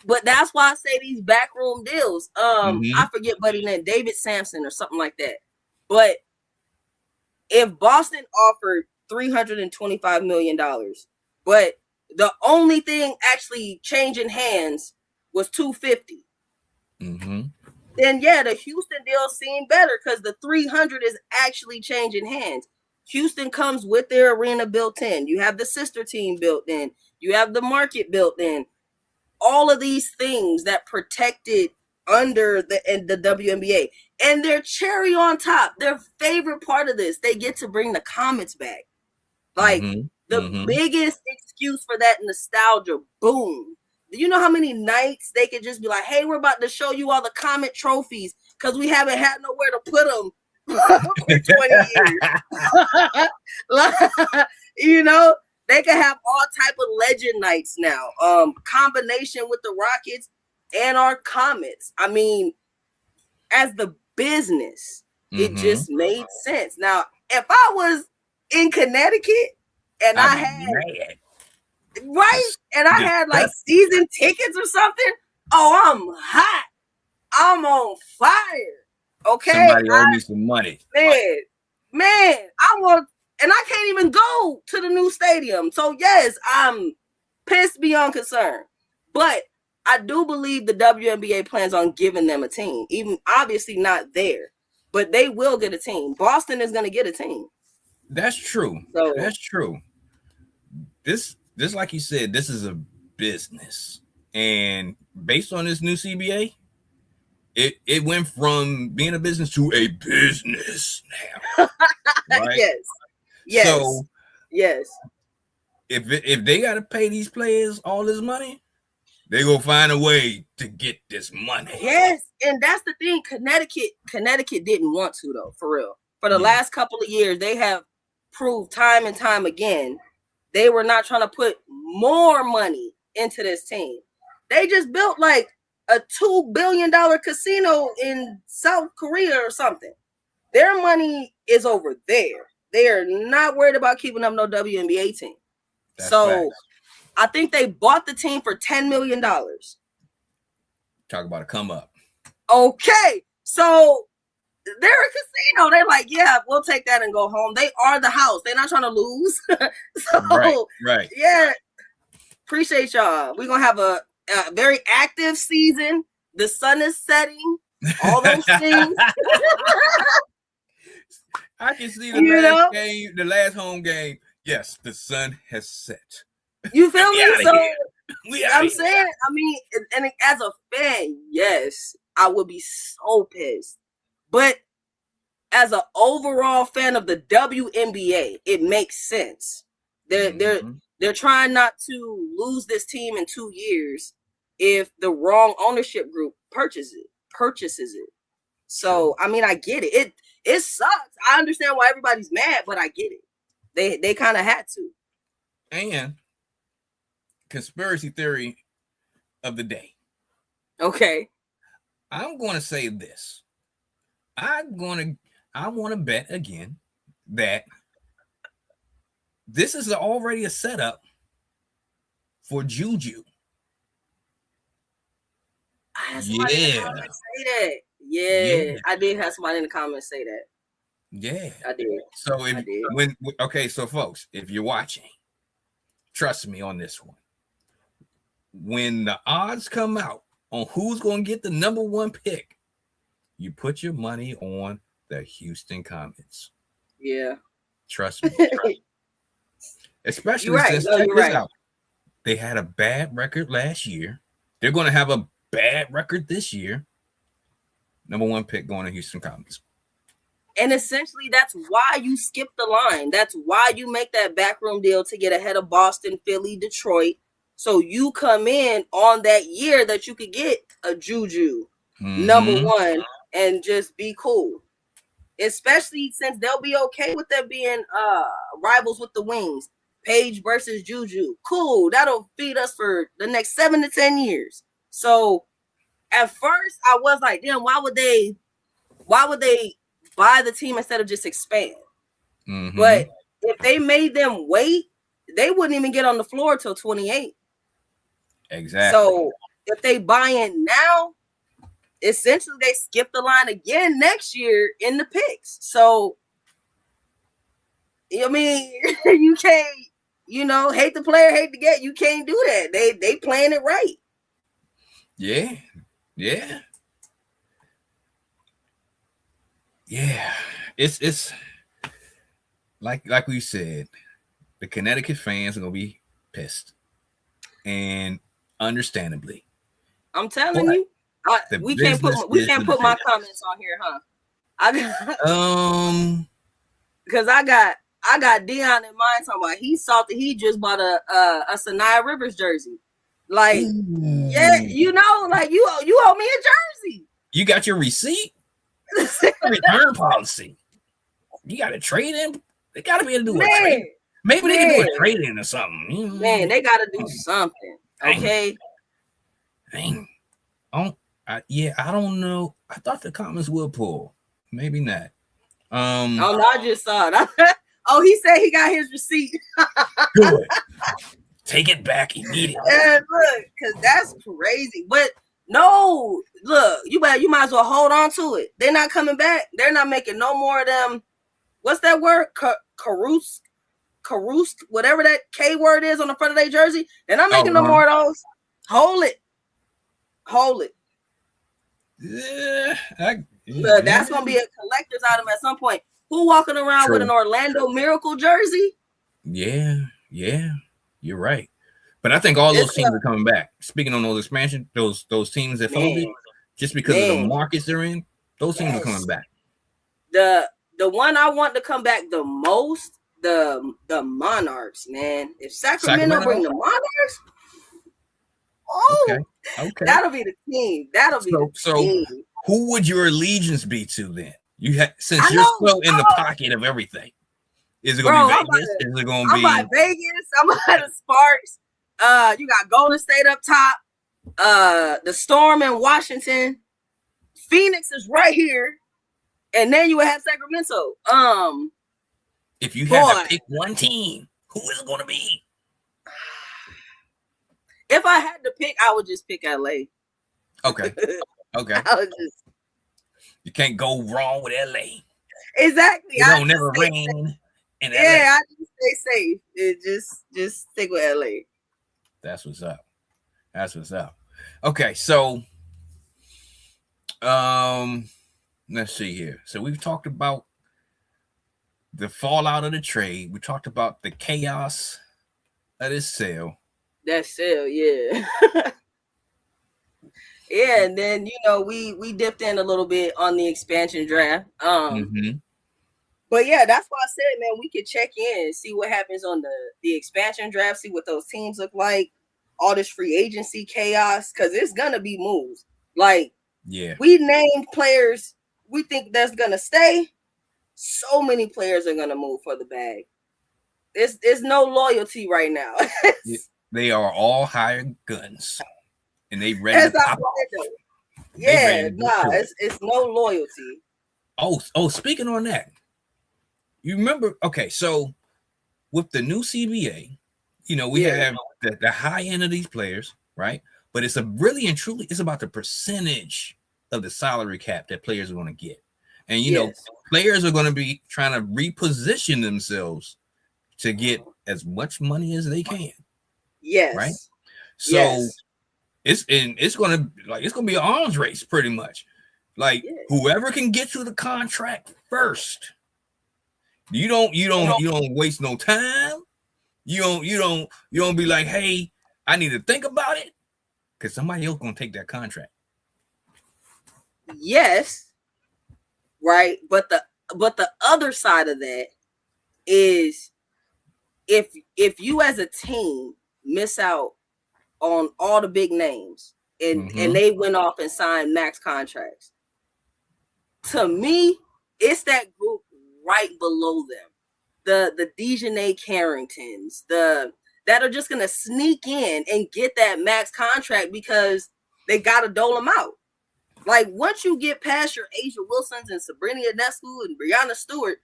But that's why I say these backroom deals. I forget buddy name, David Sampson or something like that. But if Boston offered $325 million, but the only thing actually changing hands was $250, then the Houston deal seemed better because the 300 is actually changing hands. Houston comes with their arena built in. You have the sister team built in. You have the market built in. All of these things that protected under the WNBA. And their cherry on top, their favorite part of this, they get to bring the Comets back. Like, The biggest excuse for that nostalgia, boom. Do you know how many nights they could just be like, hey, we're about to show you all the Comet trophies because we haven't had nowhere to put them for 20 years. Like, you know, they could have all type of legend nights now. Combination with the Rockets and our Comets. I mean, as the business, it just made sense. Now, if I was in Connecticut and I had I had like season tickets or something, oh, I'm hot. I'm on fire. Okay. Somebody owe me some money. Man, I want, and I can't even go to the new stadium. So yes, I'm pissed beyond concern. But I do believe the WNBA plans on giving them a team, even obviously not there, but they will get a team. Boston is going to get a team. That's true. So, that's true. This, like you said, this is a business, and based on this new CBA, it went from being a business to a business now. Right? Yes. So yes. If they got to pay these players all this money, they gonna find a way to get this money. Yes, and that's the thing. Connecticut didn't want to, though, for real. For the last couple of years, they have proved time and time again they were not trying to put more money into this team. They just built like a $2 billion casino in South Korea or something. Their money is over there. They are not worried about keeping up no WNBA team. That's facts. I think they bought the team for $10 million. Talk about a come up. Okay. So they're a casino. They're like, yeah, we'll take that and go home. They are the house. They're not trying to lose. So, right. Yeah. Appreciate y'all. We're going to have a very active season. The sun is setting. All those things. I can see the last home game. Yes, the sun has set. You feel me? So I'm saying, I mean, and as a fan, yes, I would be so pissed. But as an overall fan of the WNBA, it makes sense. They're trying not to lose this team in 2 years if the wrong ownership group purchases it. So I mean, I get it. It sucks. I understand why everybody's mad, but I get it. They kind of had to. And conspiracy theory of the day. Okay. I'm going to say this. I want to bet again that this is already a setup for Juju. I had somebody in the comments say that. Yeah, I did have somebody in the comments say that. Yeah, I did. So so folks, if you're watching, trust me on this one. When the odds come out on who's going to get the number one pick, you put your money on the Houston Comets. Yeah. Trust me. Especially since check this out. They had a bad record last year. They're going to have a bad record this year. Number one pick going to Houston Comets. And essentially, that's why you skip the line. That's why you make that backroom deal to get ahead of Boston, Philly, Detroit. So you come in on that year that you could get a Juju, number one, and just be cool. Especially since they'll be okay with that being rivals with the Wings. Paige versus Juju. Cool. That'll feed us for the next 7 to 10 years. So at first I was like, damn, why would they buy the team instead of just expand? But if they made them wait, they wouldn't even get on the floor till 28. Exactly. So if they buy in now, essentially they skip the line again next year in the picks. So I mean, you can't, hate the player, hate the get. You can't do that. They playing it right. Yeah. It's like we said, the Connecticut fans are gonna be pissed, and understandably. I'm telling you, we can't put my comments on here, huh? Because I got I got Dion in mind talking about he's salty. He just bought a Sanaya Rivers jersey. Like, Ooh. yeah, you know, like you owe me a jersey. You got your receipt? Return policy. You got to trade in. They got to be able to do a trade. Maybe they can do a trade in or something. Man, they got to do something. Okay. Dang. I don't know. I thought the Comets would pull. Maybe not. Oh no, I just saw it. Oh, he said he got his receipt. Good. Take it back immediately. And look, because that's crazy. But no, look, you might as well hold on to it. They're not coming back. They're not making no more of them. What's that word? Caroused, whatever that K word is on the front of their jersey. They're not making no more of those. Hold it. Yeah, look, that's gonna be a collector's item at some point. Who walking around with an Orlando Miracle jersey? Yeah, you're right. But I think all those teams are coming back. Speaking on those expansion, those teams that folded, just because of the markets they're in, those teams are coming back. The one I want to come back the most, the Monarchs, man. If Sacramento bring the Monarchs, okay, that'll be the team. So who would your allegiance be to then? Since you're still in the pocket of everything. Is it gonna be Vegas? Is it gonna be? I'm by Vegas. I'm by the Sparks. You got Golden State up top. The Storm in Washington. Phoenix is right here, and then you would have Sacramento. If you had to pick one team, who is it gonna be? If I had to pick, I would just pick LA. Okay. I would just. You can't go wrong with LA. Exactly. It don't never rain. Yeah, I just stay safe. It just stick with LA. That's what's up. Okay, so let's see here. So we've talked about the fallout of the trade. We talked about the chaos of this sale. That sale, yeah. Yeah, and then we dipped in a little bit on the expansion draft. But yeah, that's why I said, man, we could check in and see what happens on the expansion draft, see what those teams look like, all this free agency chaos, because it's gonna be moves. Like, we named players we think that's gonna stay. So many players are gonna move for the bag. There's no loyalty right now. They are all hired guns, and they ready to pop off. Yeah, it's no loyalty. Oh, speaking on that. You remember, okay, so with the new CBA, we have the high end of these players, right? But it's it's about the percentage of the salary cap that players are going to get. And, players are going to be trying to reposition themselves to get as much money as they can. Yes. Right? So it's going to be an arms race pretty much. Like whoever can get to the contract first. You don't waste no time. You don't be like, hey, I need to think about it, because somebody else gonna take that contract. Yes, right. But the other side of that is if you as a team miss out on all the big names and they went off and signed max contracts, to me, it's that group right below them, the Dejanay Carringtons, that are just gonna sneak in and get that max contract because they gotta dole them out. Like, once you get past your Asia Wilsons and Sabrina Ionescu and Brianna Stewart,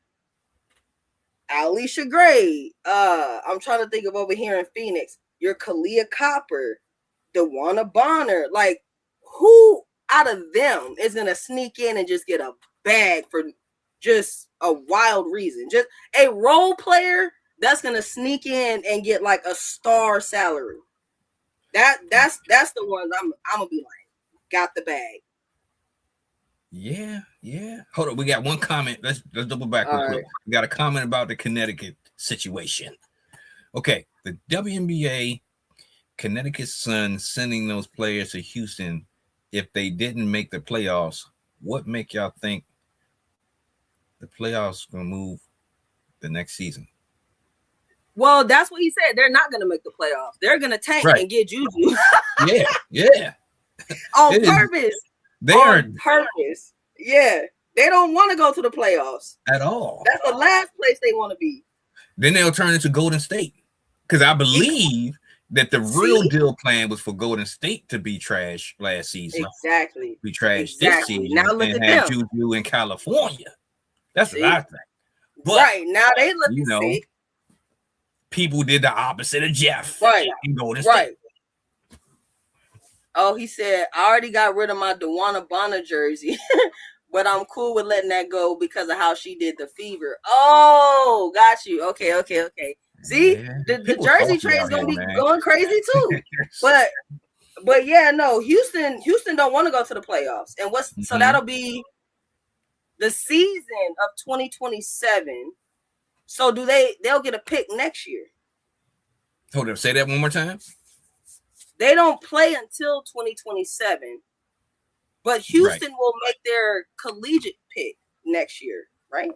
Alicia Gray, I'm trying to think of over here in Phoenix, your Kalia Copper, DeWanna Bonner, like, who out of them is gonna sneak in and just get a bag for just a wild reason? Just a role player that's gonna sneak in and get like a star salary. That's the ones I'm gonna be like, got the bag. Yeah. Hold on, we got one comment. Let's double back real quick. We got a comment about the Connecticut situation. Okay, the WNBA, Connecticut Sun sending those players to Houston if they didn't make the playoffs. What make y'all think the playoffs gonna move the next season. Well, that's what he said. They're not going to make the playoffs. They're going to tank and get Juju. yeah. On purpose. On purpose. Yeah. They don't want to go to the playoffs. At all. That's the last place they want to be. Then they'll turn into Golden State. Because I believe that the real deal plan was for Golden State to be trash last season. Exactly. Be trash this season. Now look and at have them. Juju in California. That's what I think. But, right. Now they looking sick. People did the opposite of Jeff. Right. In Golden State. Right. Oh, he said, I already got rid of my Dewana Bonner jersey, but I'm cool with letting that go because of how she did the fever. Oh, got you. Okay. See, the jersey trade is gonna be going crazy too. but yeah, no, Houston don't want to go to the playoffs. And so that'll be the season of 2027. So they'll get a pick next year. Hold up, say that one more time. They don't play until 2027, but Houston will make their collegiate pick next year, right?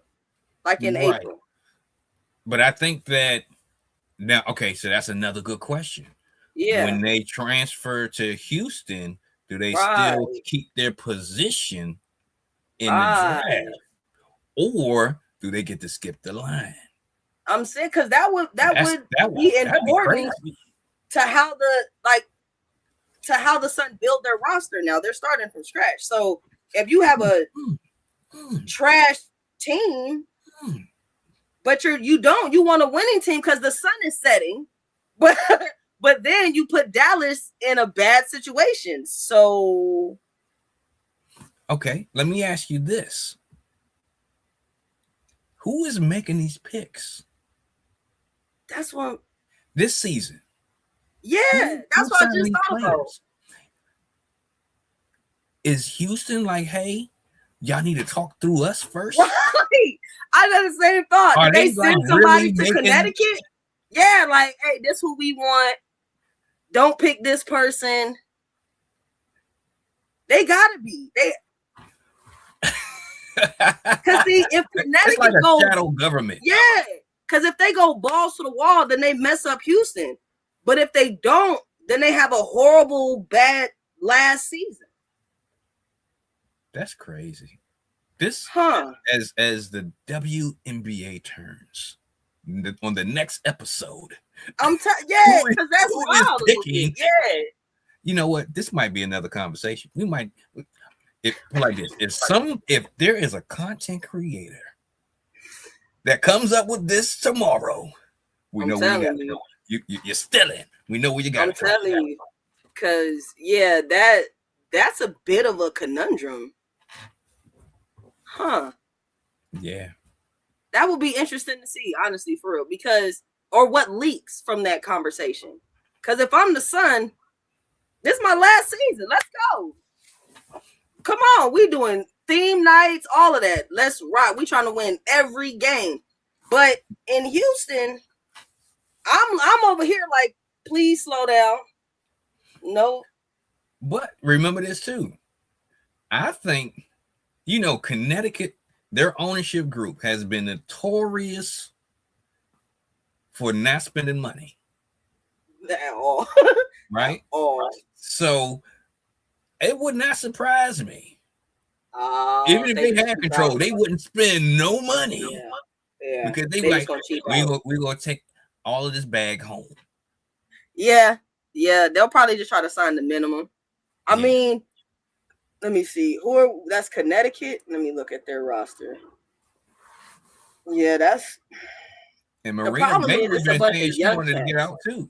Like in April. But I think that now, okay, so that's another good question. Yeah. When they transfer to Houston, do they still keep their position in the draft? Or do they get to skip the line? I'm saying because that would be important to how the Sun build their roster. Now they're starting from scratch. So if you have a trash team, but you want a winning team because the sun is setting, but then you put Dallas in a bad situation. So okay, let me ask you this. Who is making these picks? That's what this season. Yeah, that's what I just thought about. Is Houston like, hey, y'all need to talk through us first? Right. I had the same thought. Did they send somebody to Connecticut? Yeah, like, hey, this who we want. Don't pick this person. They gotta be. Because see, if Connecticut like a goes shadow government. Yeah. Because if they go balls to the wall, then they mess up Houston. But if they don't, then they have a horrible, bad last season. That's crazy. This as the WNBA turns on the next episode. Because that's wild. Yeah. You know what? This might be another conversation. We might like this. If there is a content creator that comes up with this tomorrow, we know where you got you're still in. We know where you got. I'm telling you, because that's a bit of a conundrum, Yeah, that would be interesting to see, honestly, for real. Or what leaks from that conversation? Because if I'm the Sun, this is my last season. Let's go. Come on, we doing theme nights, all of that. Let's rock. We trying to win every game. But in Houston, I'm over here like, please slow down. No. But remember this too. I think, Connecticut, their ownership group has been notorious for not spending money. At all. Right? All. So it would not surprise me. Even if they had control, they wouldn't spend no money. Yeah. Because they like, we're going to take all of this bag home. Yeah. They'll probably just try to sign the minimum. I mean, let me see. That's Connecticut. Let me look at their roster. Yeah, that's. And Marina Baker's been saying she wanted to get out too.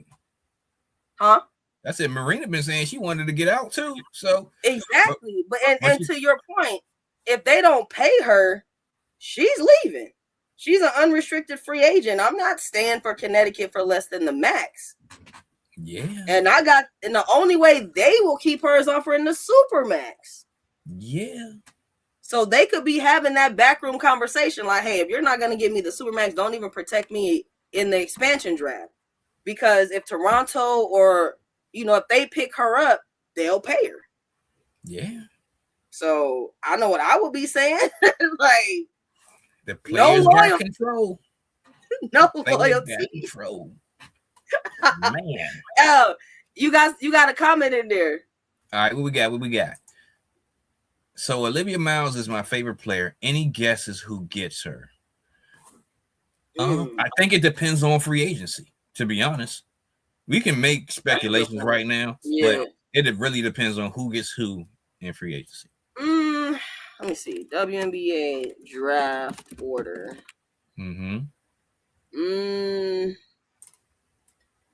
Huh? I said Marina been saying she wanted to get out too. So exactly. But to your point, if they don't pay her, she's leaving. She's an unrestricted free agent. I'm not staying for Connecticut for less than the max. Yeah. And the only way they will keep her is offering the super max. Yeah. So they could be having that backroom conversation like, hey, if you're not going to give me the super max, don't even protect me in the expansion draft. Because if Toronto or, if they pick her up, they'll pay her. Yeah. So I know what I would be saying. Like, the players got control. No Players loyalty. got control. Man. Oh, you got a comment in there. All right, what we got? What we got? So Olivia Miles is my favorite player. Any guesses who gets her? I think it depends on free agency, to be honest. We can make speculations right now, but it really depends on who gets who in free agency. Let me see. WNBA draft order.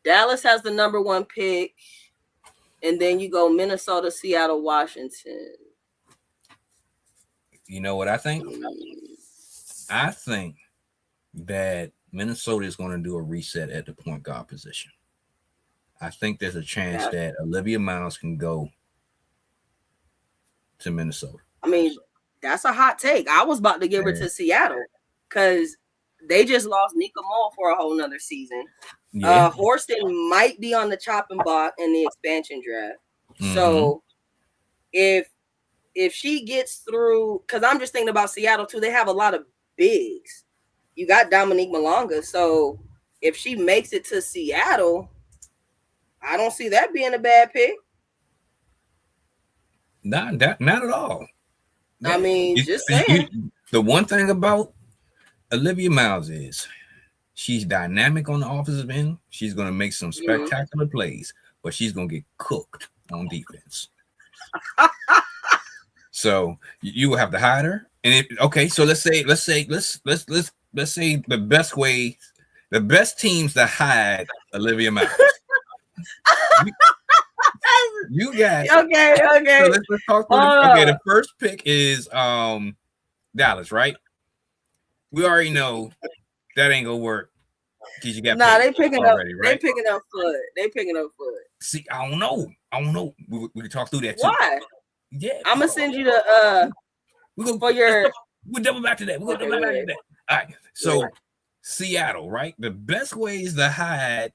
Dallas has the number 1 pick, and then you go Minnesota, Seattle, Washington. You know what I think? I think that Minnesota is going to do a reset at the point guard position. I think there's a chance that Olivia Miles can go to Minnesota. I mean, that's a hot take. I was about to give her to Seattle because they just lost Nika Mall for a whole nother season. Yeah. Horston might be on the chopping block in the expansion draft. So if she gets through, because I'm just thinking about Seattle too, they have a lot of bigs. You got Dominique Malonga. So if she makes it to Seattle, I don't see that being a bad pick. Not at all. I mean, just saying. The one thing about Olivia Miles is she's dynamic on the offensive end. She's going to make some spectacular plays, but she's going to get cooked on defense. So you will have to hide her. And so let's say the best teams to hide Olivia Miles. You got okay. So let's talk about the first pick is Dallas, right? We already know that ain't gonna work because you got they picking already, up. Right? They picking up foot. See, I don't know. We can talk through that too. Why? Yeah, I'm gonna send you the we'll double back to that. We'll double back to that. All right. So Seattle, right? The best way is to hide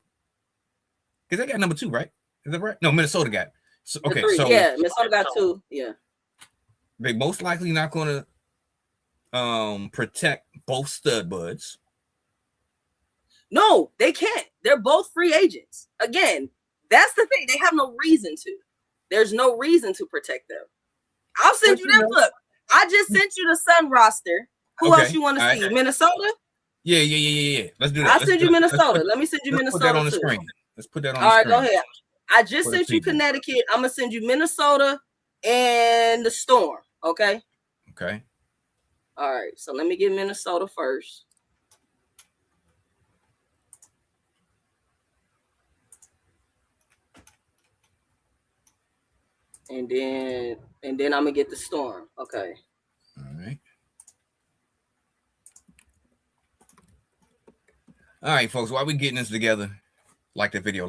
because they got number 2, right? Is that right? No, Minnesota got it. So, okay, so Minnesota got 2. Yeah, they most likely not going to protect both stud buds. No, they can't. They're both free agents. Again, that's the thing. They have no reason to. There's no reason to protect them. I'll send you them. Look, I just sent you the Sun roster. Who else you want to see? Minnesota? Yeah. Let's do that. I'll send you Minnesota. Let me send you Minnesota. Put that on the screen. Let's put that on the screen. All right, go ahead. I just sent you Connecticut. I'm going to send you Minnesota and the Storm. Okay? Okay. All right. So let me get Minnesota first. And then I'm going to get the Storm. Okay. All right. All right, folks. While we getting this together, like the video.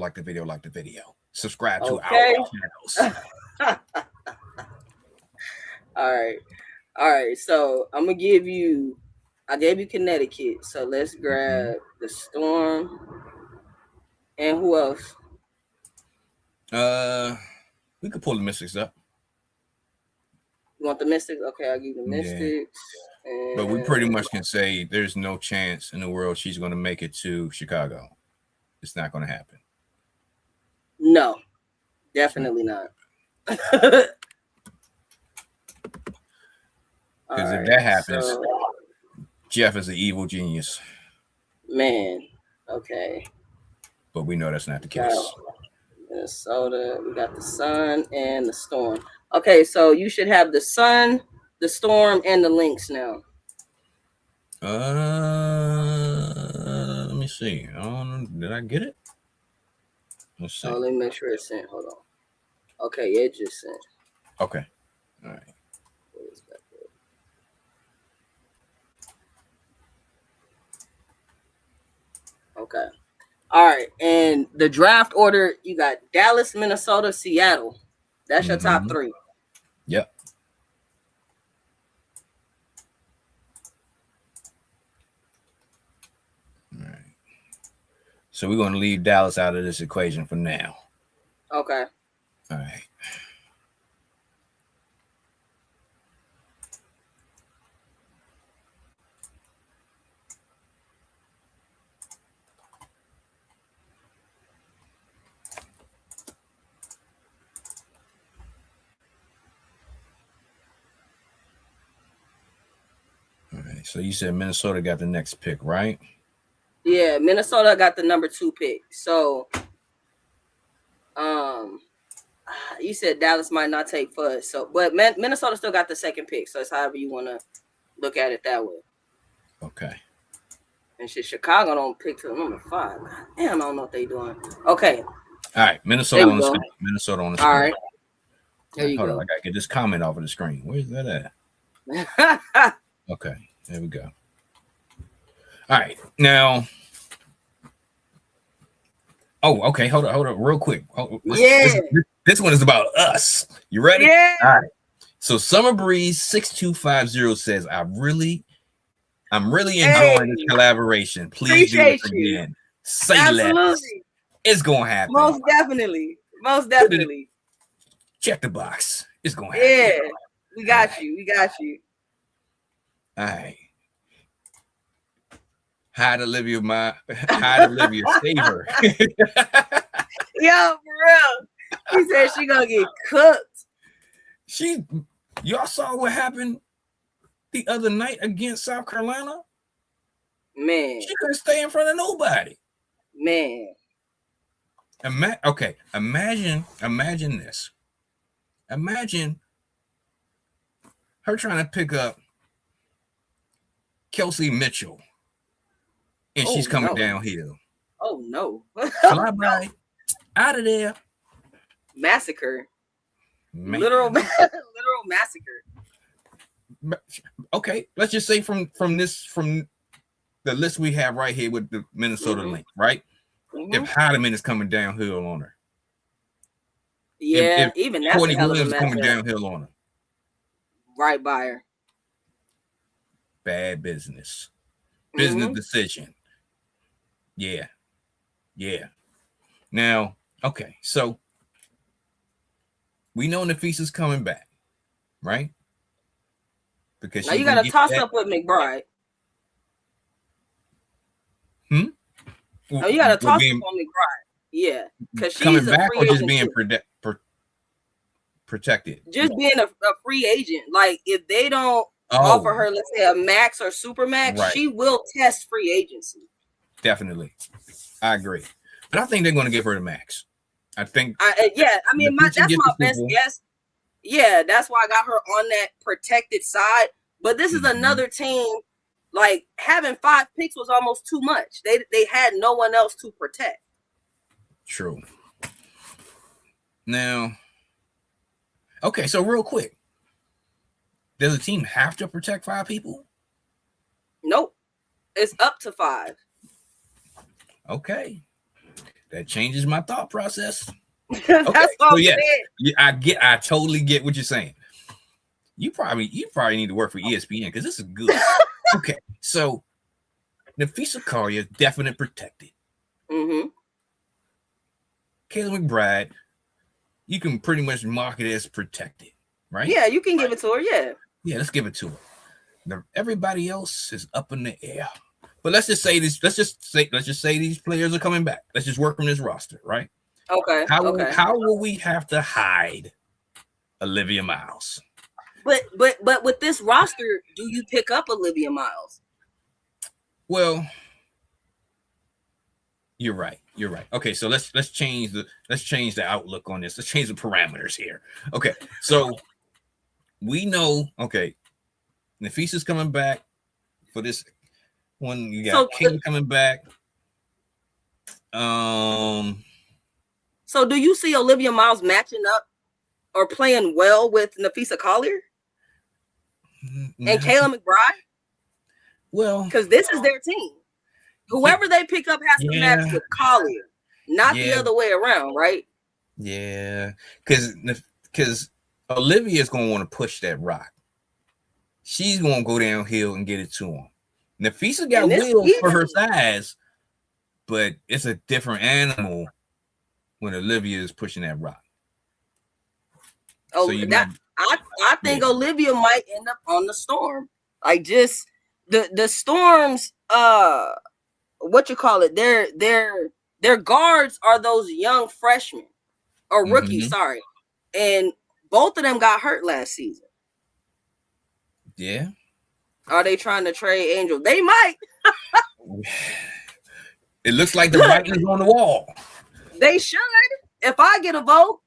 Subscribe to our channels. All right. So I'm gonna give you. I gave you Connecticut. So let's grab the Storm. And who else? We could pull the Mystics up. You want the Mystics? Okay, I'll give you the Mystics. Yeah. But we pretty much can say there's no chance in the world she's going to make it to Chicago. It's not going to happen. No, definitely not. Because if that happens, Jeff is an evil genius. Man, okay. But we know that's not the case. Minnesota, we got the Sun and the Storm. Okay, so you should have the Sun, the Storm, and the Lynx now. Let me see. Did I get it? Let's see. Oh, let me make sure it's sent. Hold on. Okay, it just sent. Okay. All right. Okay. All right. And the draft order, you got Dallas, Minnesota, Seattle. That's your top 3. Yep. All right. So we're going to leave Dallas out of this equation for now. Okay. All right. So you said Minnesota got the next pick, right? Yeah, Minnesota got the number 2 pick. So, you said Dallas might not take Fuzz. So, but Minnesota still got the 2nd pick. So it's however you want to look at it that way. Okay. And shit, Chicago don't pick till number 5. Damn, I don't know what they doing. Okay. All right, Minnesota on the screen. Minnesota on the screen. All right. There you Hold go. on, I gotta get this comment off of the screen. Where's that at? Okay, there we go. All right, now. Oh, okay. Hold on, real quick. This one is about us. You ready? Yeah. All right. So Summer Breeze 6250 says, I'm really enjoying this collaboration. Please do this again. Say less. It's gonna happen. Most definitely. Check the box. It's gonna happen. Yeah, we got you. All right. Hi to Olivia, save her. Yo, for real. He said she gonna get cooked. Y'all saw what happened the other night against South Carolina? Man. She couldn't stay in front of nobody. Man. Imagine this. Imagine her trying to pick up Kelsey Mitchell. And she's coming downhill. Oh no. Fly by out of there. Massacre. Man. Literal massacre. Okay, let's just say from the list we have right here with the Minnesota link, right? If Heidemann is coming downhill on her. Yeah, if even that's Courtney Williams coming downhill on her. Right by her. Bad business. Business decision. Yeah. Now, okay, so we know Nafisa's coming back, right? Because now you got to toss up with McBride. No, you got to toss up on McBride. Yeah, because she's coming back free or just agent being protected. Just being a free agent. Like if they don't offer her, let's say a max or super max, she will test free agency. Definitely, I agree, but I think they're going to give her the max. I think. That's my best guess. Yeah, that's why I got her on that protected side. But this is another team. Like having 5 picks was almost too much. They had no one else to protect. True. Now, okay, so real quick, does a team have to protect 5 people? Nope, it's up to 5. Okay, that changes my thought process. That's what I'm saying. Yeah, I totally get what you're saying. You probably need to work for ESPN because this is good. Okay, so Nafisa Collier definitely protected. Mm-hmm. Kayla McBride, you can pretty much mark it as protected, right? Yeah, you can give it to her. Yeah, let's give it to her. Now, everybody else is up in the air. But let's just say these players are coming back. Let's just work from this roster, right? Okay. How will we have to hide Olivia Miles? But with this roster, do you pick up Olivia Miles? Well, you're right. Okay, so let's change the outlook on this. Let's change the parameters here. Okay, so we know. Okay, Nafisa's coming back for this one. You got Kayla coming back. So do you see Olivia Miles matching up or playing well with Nafisa Collier and Kayla McBride? Well, because this is their team. Whoever they pick up has to match with Collier, not the other way around, right? Yeah, because Olivia is going to want to push that rock. She's going to go downhill and get it to him. Nafisa got wheels for her size, but it's a different animal when Olivia is pushing that rock. Oh, so I think Olivia might end up on the Storm. Like just the Storm's what you call it? Their guards are those young freshmen or rookies, sorry. And both of them got hurt last season. Yeah. Are they trying to trade Angel? They might. It looks like the writing's on the wall. They should. If I get a vote,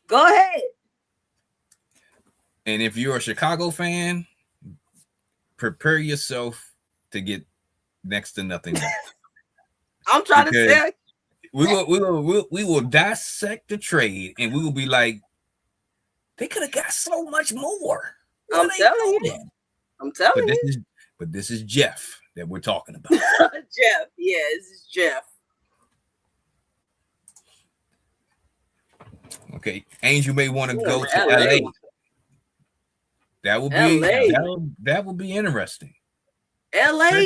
go ahead. And if you're a Chicago fan, prepare yourself to get next to nothing back. I'm trying to say we will dissect the trade, and we will be like, they could have got so much more. I'm telling you. But this is Jeff that we're talking about. Jeff, yeah, this is Jeff. Okay, Angel may want to go to LA. That would be interesting. LA.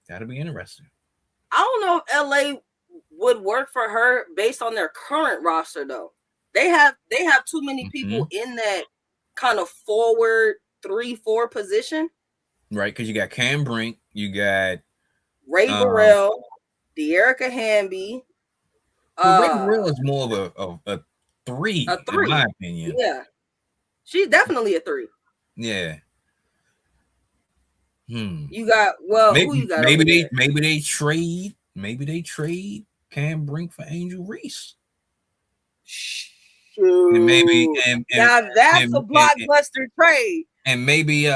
That'll be interesting. I don't know if LA would work for her based on their current roster, though. They have too many people in that kind of forward 3-4 position. Right, because you got Cam Brink, you got Ray Burrell, De'Erica Hamby. Ray Burrell is more of a three, in my opinion. Yeah, she's definitely a 3. Yeah. You got who you got? Maybe they trade Cam Brink for Angel Reese. And that's a blockbuster trade. And maybe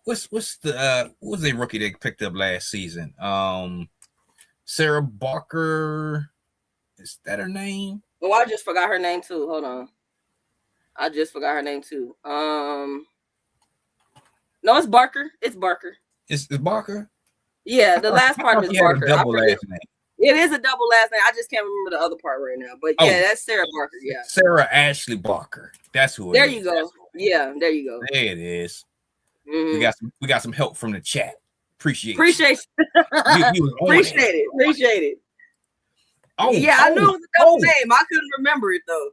what's the what was the rookie they picked up last season? Sarah Barker, is that her name? Oh, I just forgot her name too. Hold on, I just forgot her name too. No, it's Barker. It's Barker. It's Barker. Yeah, the last part is Barker. Double last name. It is a double last name. I just can't remember the other part right now. But yeah, that's Sarah Barker. Yeah, Sarah Ashley Barker. That's who. There you go. Yeah, there you go. There it is. We got some help from the chat. Appreciate it. Oh yeah, I knew it was a double name. I couldn't remember it though.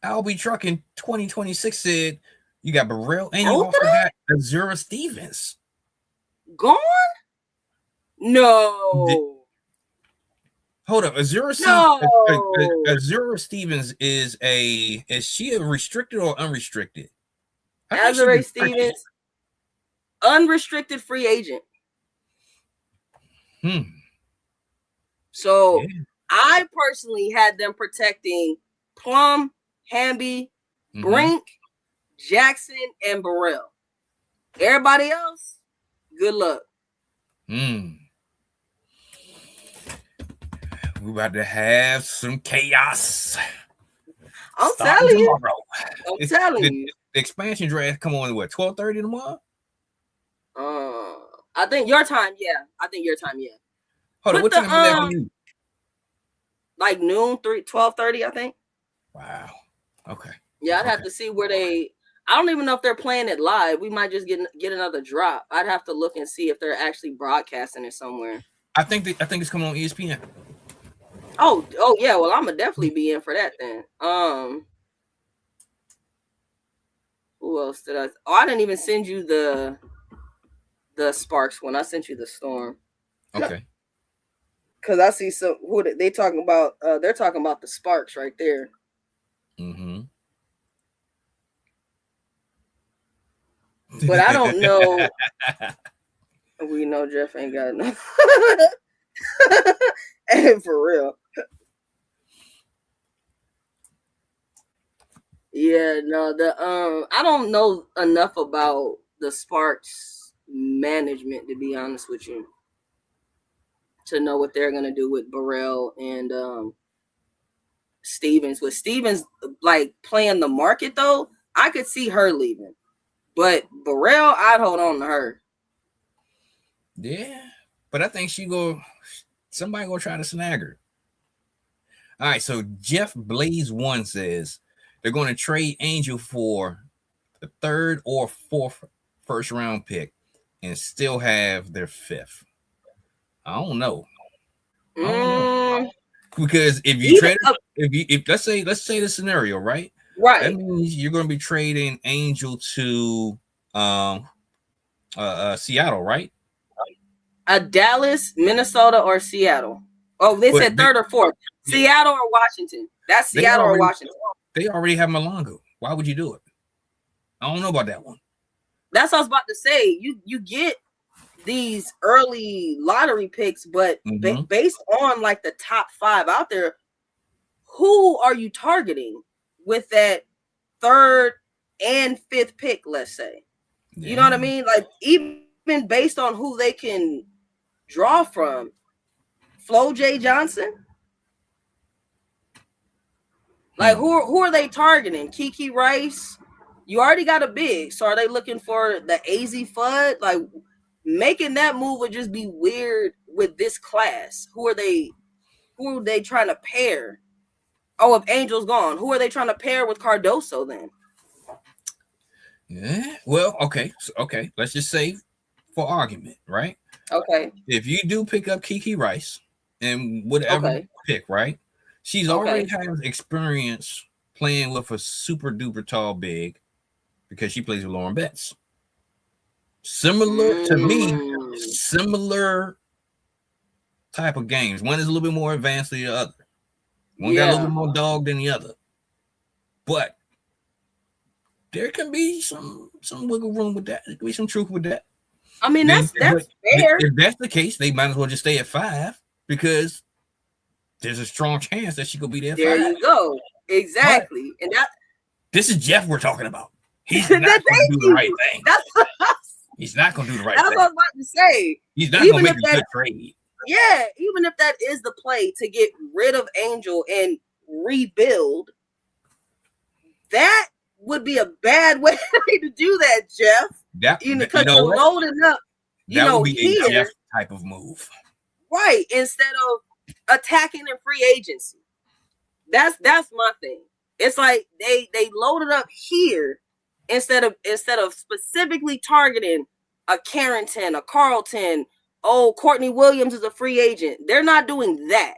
I'll be trucking 2026 said you got Burrell and you also got Azura Stevens. Gone? No. Hold up. Azura Stevens is she a restricted or unrestricted? Azura Stevens, unrestricted free agent. So I personally had them protecting Plum, Hamby, Brink, Jackson, and Burrell. Everybody else, good luck. We're about to have some chaos. I'm telling you. The expansion draft come on at what, 12:30 tomorrow? I think your time, yeah. Hold on, what time is that for you? Like noon, 12:30, I think. Wow. Okay. Yeah, I'd have to see where I don't even know if they're playing it live. We might just get another drop. I'd have to look and see if they're actually broadcasting it somewhere. I think it's coming on ESPN. Oh yeah. Well, I'm gonna definitely be in for that then. Who else did I? Oh, I didn't even send you the Sparks one. I sent you the Storm. Okay. Because I see some who they talking about. They're talking about the Sparks right there. But I don't know. We know Jeff ain't got enough. And for real. Yeah, no, I don't know enough about the Sparks management, to be honest with you, to know what they're gonna do with Burrell and Stevens. With Stevens like playing the market though, I could see her leaving. But Burrell, I'd hold on to her. Yeah, but I think somebody gonna try to snag her. All right, so Jeff Blaze 1 says they're going to trade Angel for the 3rd or 4th first round pick and still have their 5th. I don't know. Because if you trade, if let's say the scenario, right? That means you're going to be trading Angel to Seattle, right? Dallas, Minnesota, or Seattle. Oh, they said 3rd or 4th. Seattle or Washington. That's Seattle or Washington. They already have Malongo. Why would you do it? I don't know about that one. That's what I was about to say. You get these early lottery picks, but based on like the top 5 out there, who are you targeting with that 3rd and 5th pick, let's say? Yeah. You know what I mean? Like, even based on who they can draw from, Flo J. Johnson? Like, who are they targeting? Kiki Rice? You already got a big, so are they looking for the AZ Fudd? Like, making that move would just be weird with this class. Who are they trying to pair? Oh, if Angel's gone, who are they trying to pair with Cardoso then? Yeah. Well, okay. Okay. Let's just say for argument, right? Okay. If you do pick up Kiki Rice and whatever pick, right? She's already has experience playing with a super duper tall big because she plays with Lauren Betts. Similar to me, similar type of games. One is a little bit more advanced than the other. One got a little bit more dog than the other. But there can be some wiggle room with that. There can be some truth with that. I mean, that's fair. If that's the case, they might as well just stay at 5 because there's a strong chance that she could be there. There 5. You go. Exactly. But and this is Jeff we're talking about. He's not going to do the right thing. He's not going to do the right thing. That's what I was about to say. He's not going to make a good trade. Yeah, even if that is the play to get rid of Angel and rebuild, that would be a bad way to do that, Jeff. Because you're loading up. That would be a Jeff type of move, right? Instead of attacking in free agency, that's my thing. It's like they loaded up here instead of specifically targeting a Carrington, a Carlton. Oh, Courtney Williams is a free agent. They're not doing that.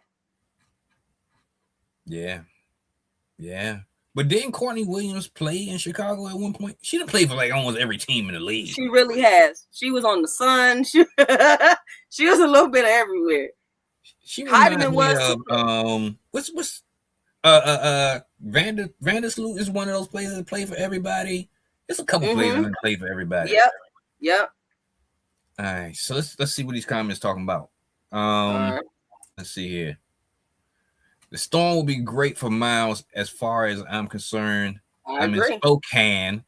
Yeah. But didn't Courtney Williams play in Chicago at one point? She done played for like almost every team in the league. She really has. She was on the Sun. She was a little bit everywhere. She Heidemann was what's Vandersloot is one of those players that play for everybody. There's a couple players that play for everybody. Yep. All right, so let's see what these comments talking about. Let's see here. The Storm will be great for Miles as far as I'm concerned. I'm in Spokane,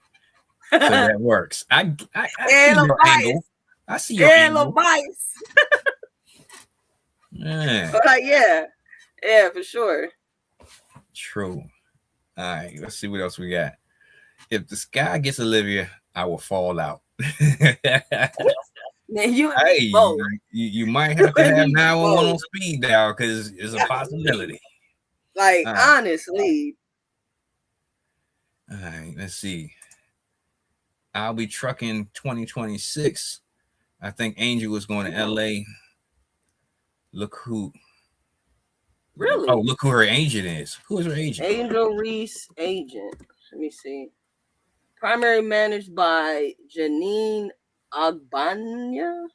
so that works. I see your angle. I see your angle. Yeah, for sure. True. All right, let's see what else we got. If the Sky gets Olivia, I will fall out. You might have to have 911 on speed dial because it's a possibility. Like, honestly. All right, let's see. I'll be trucking 2026. I think Angel is going to LA. Look who. Really? Oh, look who her agent is. Who is her agent? Angel Reese agent. Let me see. Primary managed by Janine Agbanya,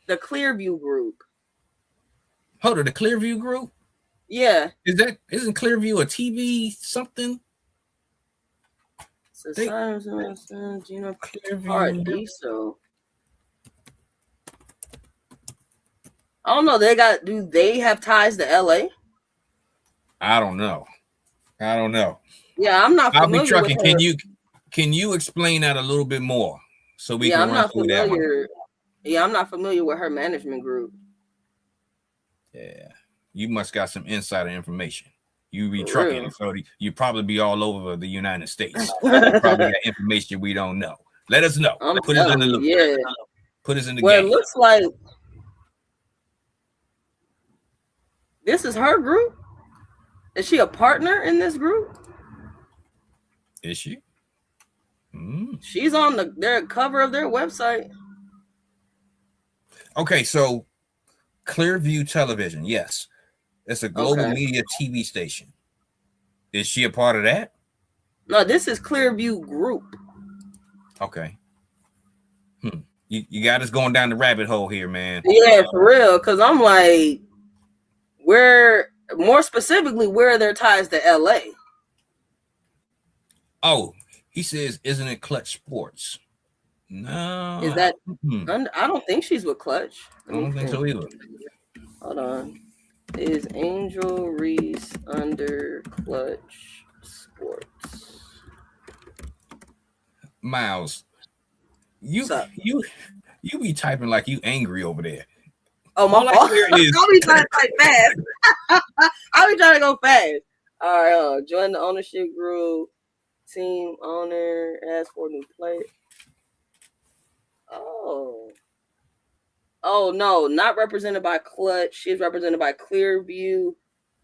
the Clearview Group. Hold on, the Clearview Group? Yeah. Isn't Clearview a TV something? So Gina Paradiso. I don't know. Do they have ties to LA? I don't know. Yeah, I'm not familiar. I'll be trucking. Can you explain that a little bit more so we can run through that one? Yeah, I'm not familiar with her management group. Yeah, you must got some insider information. You be trucking, so you probably be all over the United States. You probably got information we don't know. Let us know. Put us in the loop. Yeah. Put us in the game. Well, it looks like this is her group. Is she a partner in this group? Is she? She's on their cover of their website. Okay, so Clearview Television, yes. It's a global media TV station. Is she a part of that? No, this is Clearview Group. Okay. You got us going down the rabbit hole here, man. Yeah, for real. Because I'm like, where are their ties to LA? Oh, he says, isn't it Clutch Sports? No. Is that? I don't think she's with Clutch. I don't think so either. Hold on. Is Angel Reese under Clutch Sports? Miles, you be typing like you angry over there. Oh, my fault. I'll be trying to type fast. I'll be trying to go fast. All right, join the ownership group. Team owner ask for new players. Oh no, not represented by Clutch. She's represented by Clearview.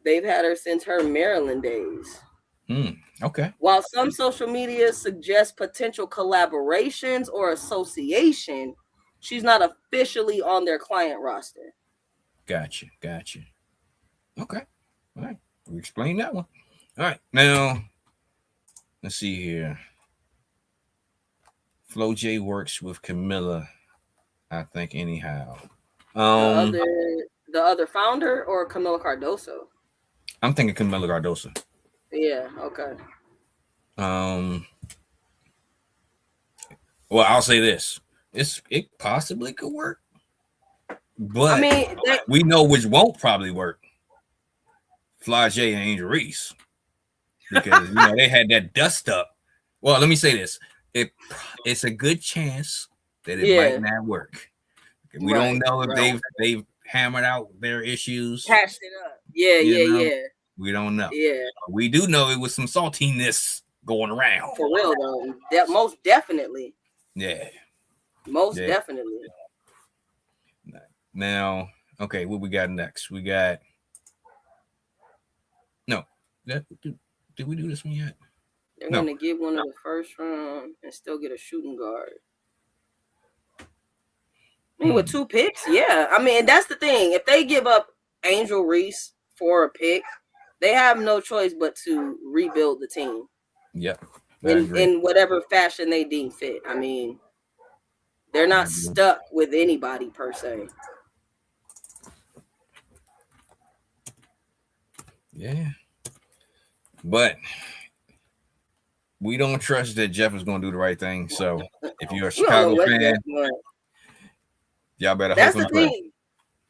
They've had her since her Maryland days. Okay. While some social media suggests potential collaborations or association, she's not officially on their client roster. Gotcha. Okay. All right. We explained that one. All right. Now, let's see here. Flo J works with Camilla, I think, anyhow. The other founder or Camilla Cardoso? I'm thinking Camilla Cardoso. Yeah, okay. Well, I'll say this. It possibly could work. But I mean, we know which won't probably work. Flau'jae and Angel Reese. Because they had that dust up. Well, let me say this. It's a good chance that it might not work. We don't know if they've hammered out their issues. Patched it up. Yeah. We don't know. Yeah. We do know it was some saltiness going around. For real though. Most definitely. Yeah. Most definitely. Now, okay, what we got next? We got did we do this one yet? They're gonna give one of the first round and still get a shooting guard. I mean, with 2 picks, yeah. I mean, that's the thing. If they give up Angel Reese for a pick, they have no choice but to rebuild the team. Yep. In whatever fashion they deem fit. I mean, they're not stuck with anybody per se. Yeah. But we don't trust that Jeff is going to do the right thing. So if you're a Chicago fan, y'all better hope and pray. Thing.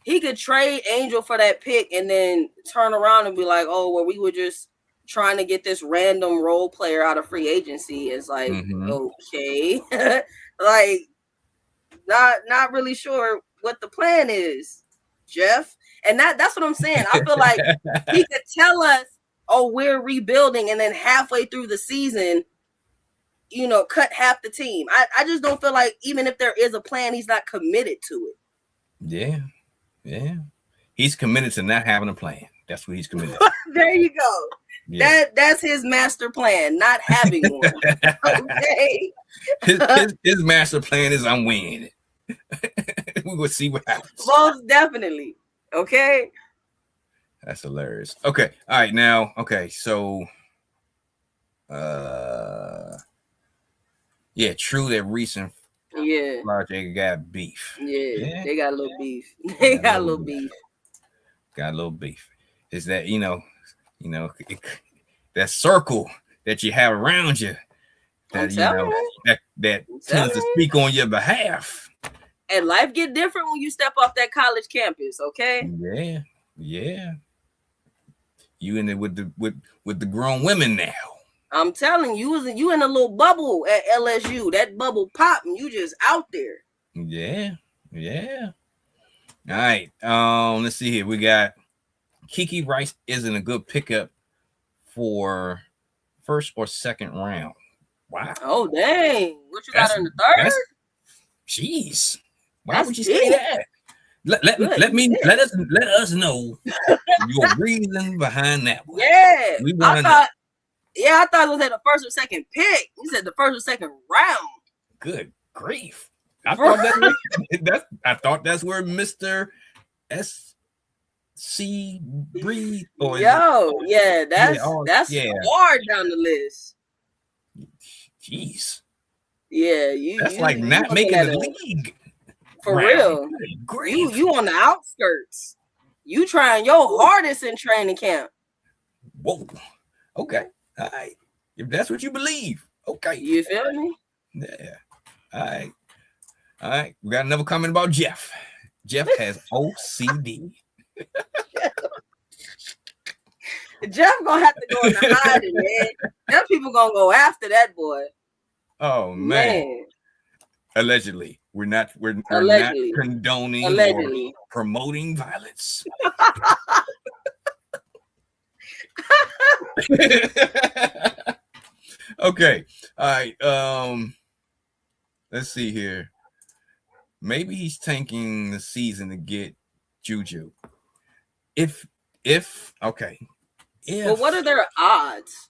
He could trade Angel for that pick and then turn around and be like, oh, well, we were just trying to get this random role player out of free agency. It's like, okay. Like, not really sure what the plan is, Jeff. And that's what I'm saying. I feel like he could tell us, oh, we're rebuilding, and then halfway through the season, cut half the team. I just don't feel like even if there is a plan, he's not committed to it. Yeah. He's committed to not having a plan. That's what he's committed to. There you go. Yeah. That's his master plan, not having one. Okay. His master plan is I'm winning it. We will see what happens. Most definitely. Okay. That's hilarious. Okay. All right. Now, okay. So, true that recent Flau'jae got beef. Yeah, they got a little beef. They got a little beef. Got a little beef. Is that, that circle that you have around you that, that tends to speak on your behalf. And life get different when you step off that college campus, okay? Yeah. You in there with the grown women now. I'm telling you, you in a little bubble at LSU. That bubble pop and you just out there. Yeah. All right. Let's see here. We got Kiki Rice isn't a good pickup for first or second round. Wow. Oh dang! What you got in the third? Jeez. Why would you say that? Let us know your reason behind that one. Yeah, I thought it was at the first or second pick. You said the first or second round. Good grief! I thought that's where Mr. SC breathe. That's hard down the list. Jeez. Yeah, that's like not making the league. For real. You on the outskirts. You trying your hardest in training camp. Whoa. Okay. All right. If that's what you believe. Okay. You feel me? Yeah. All right. All right, we got another comment about Jeff. Jeff has OCD. Jeff gonna have to go into hiding, man. Them people gonna go after that boy. Oh man. Allegedly. We're not condoning or promoting violence. Okay. All right. Let's see here. Maybe he's tanking the season to get Juju. Okay. Well, what are their odds?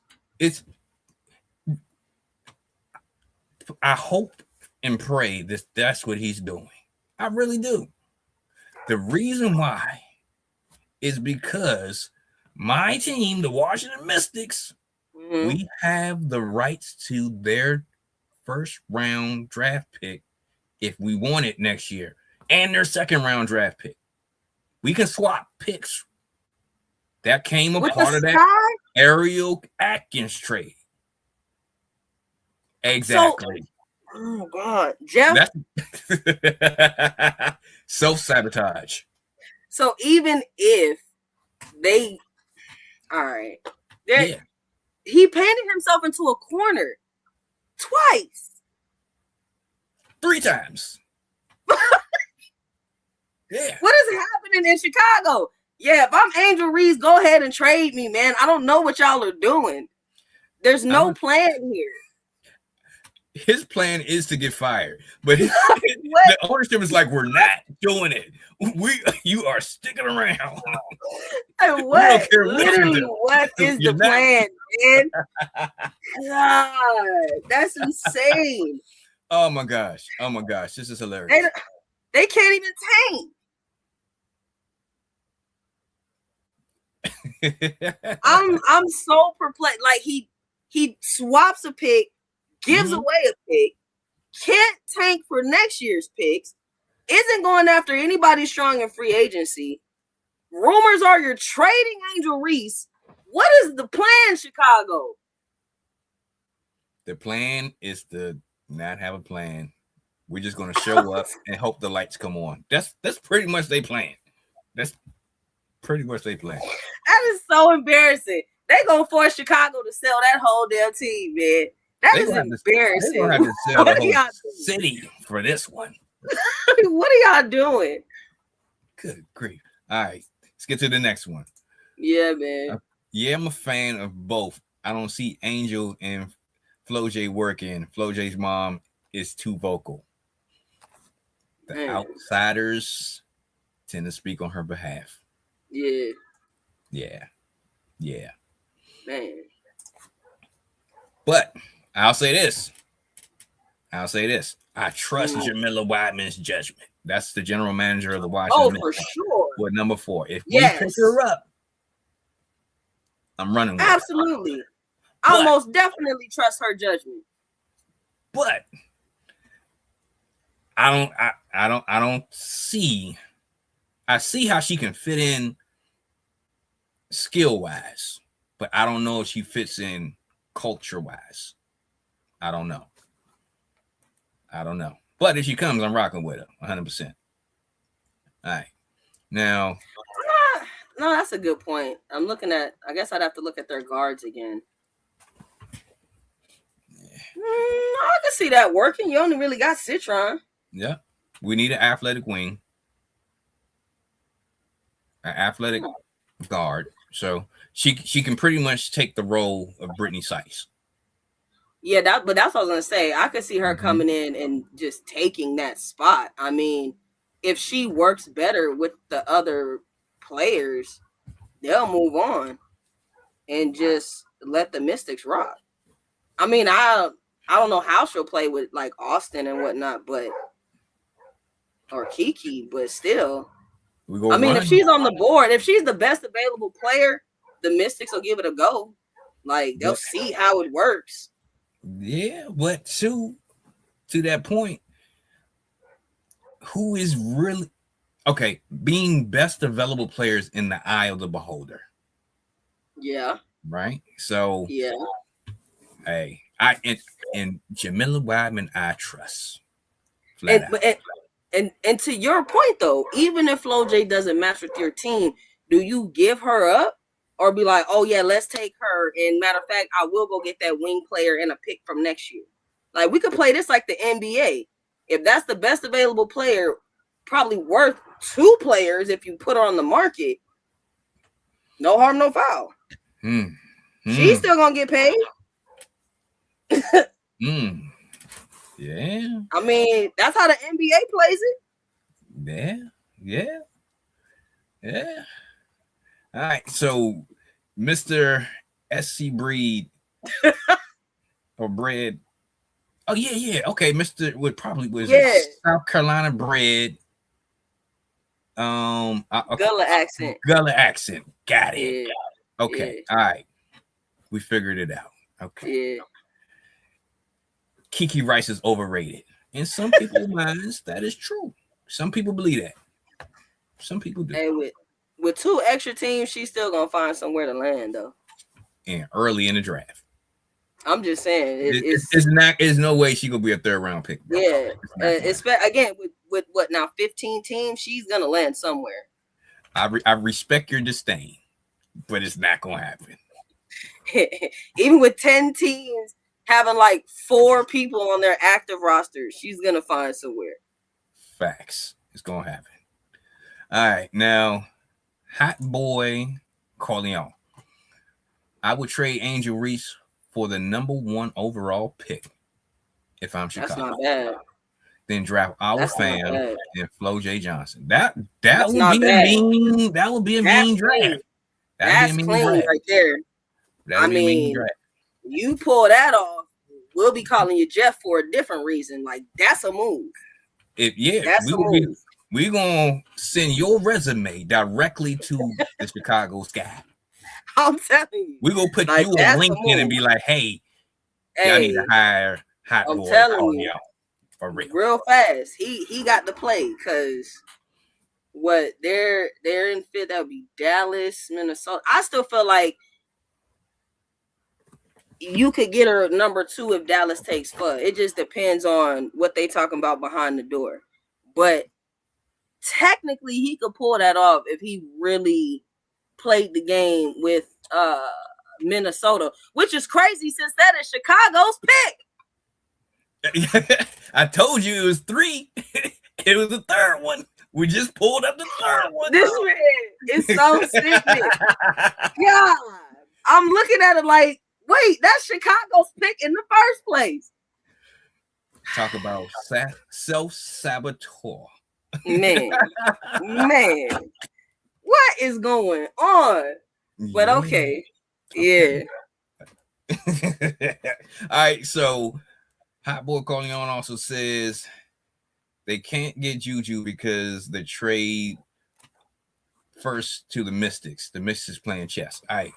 I hope and pray that's what he's doing. I really do. The reason why is because my team, the Washington Mystics, we have the rights to their first round draft pick if we want it next year, and their second round draft pick. We can swap picks. That came a part of that Ariel Atkins trade. Exactly. Oh God, Jeff. Self-sabotage. So even if they, all right, he painted himself into a corner twice, 3 times. Yeah. What is happening in Chicago? Yeah, if I'm Angel Reese, go ahead and trade me, man. I don't know what y'all are doing. There's no plan here. His plan is to get fired, but the ownership is like, we're not doing it. You are sticking around. Hey, what? Literally, what is the plan, man? God, that's insane. Oh my gosh. This is hilarious. They can't even tank. I'm so perplexed. Like he swaps a pick, gives away a pick, can't tank for next year's picks, isn't going after anybody strong in free agency. Rumors are you're trading Angel Reese. What is the plan, Chicago? The plan is to not have a plan. We're just going to show up and hope the lights come on. That's pretty much their plan. That's pretty much their plan. That is so embarrassing. They're going to force Chicago to sell that whole damn team, man. That is embarrassing. They're going to have to sell the whole city for this one. What are y'all doing? Good grief. All right. Let's get to the next one. Yeah, man. Yeah, I'm a fan of both. I don't see Angel and Flo J working. Flo J's mom is too vocal. The outsiders tend to speak on her behalf. Yeah. Man. But I'll say this. I trust Jamila Wideman's judgment. That's the general manager of the Washington Mystics. For sure. With number 4. If we pick her up, I'm running with Absolutely. Her. I most definitely trust her judgment. But I don't see. I see how she can fit in skill wise, but I don't know if she fits in culture wise. I don't know. But if she comes, I'm rocking with her 100%. All right. Now. No, that's a good point. I guess I'd have to look at their guards again. I can see that working. You only really got Citron. Yeah. We need an athletic wing. An athletic guard. So she can pretty much take the role of Brittany Sykes. Yeah, but that's what I was going to say. I could see her coming in and just taking that spot. I mean, if she works better with the other players, they'll move on and just let the Mystics rock. I mean, I don't know how she'll play with like Austin and whatnot, or Kiki, but still. If she's on the board, if she's the best available player, the Mystics will give it a go. Like they'll see how it works. Yeah, but to that point, who is really being best available players in the eye of the beholder? Yeah. Right. So yeah. Hey, and Jamila Wideman, I trust. Flat out. And to your point though, even if Flo J doesn't match with your team, do you give her up or be like, oh yeah, let's take her? And matter of fact, I will go get that wing player and a pick from next year. Like we could play this like the NBA. If that's the best available player, probably worth 2 players if you put her on the market. No harm, no foul. She's still gonna get paid. Yeah. I mean, that's how the NBA plays it. Yeah. All right. So, Mr. SC Breed or Bread. Oh, yeah. Okay. Mr. was South Carolina Bread. Gullah accent. Got it. Yeah. Okay. All right. We figured it out. Okay. Yeah. Kiki Rice is overrated. In some people's minds, that is true. Some people believe that. Some people do. And with 2 extra teams, she's still gonna find somewhere to land though. And early in the draft. I'm just saying there's no way she gonna be a 3rd round pick. Bro. Yeah. Again, with what now 15 teams, she's gonna land somewhere. I respect your disdain, but it's not gonna happen. Even with 10 teams having like 4 people on their active roster, she's gonna find somewhere. Facts. It's gonna happen. All right, now Hot Boy Corleone. I would trade Angel Reese for the number 1 overall pick if I'm Chicago. That's not bad. Then draft our fam and Flo J. Johnson. That would be a mean draft. That's clean right there. I mean, you pull that off, we'll be calling you Jeff for a different reason. Like that's a move. We're gonna send your resume directly to the Chicago Sky. I'm telling you. We're gonna put you on LinkedIn and be like, hey, y'all need to hire Hot Boy. I'm telling you. For real fast. He got to play because what they're in 5th, that would be Dallas, Minnesota. I still feel like you could get her number 2 if Dallas takes Fudd. It just depends on what they talking about behind the door. But technically he could pull that off if he really played the game with Minnesota, which is crazy since that is Chicago's pick. I told you it was 3. It was the 3rd one. We just pulled up the 3rd one. This man is so stupid. God, I'm looking at it like, wait, that's Chicago's pick in the first place. Talk about self-saboteur. Man, what is going on? But okay. Yeah. All right, so Hot Boy Corleone also says they can't get Juju because the trade first to the Mystics. The Mystics playing chess. All right.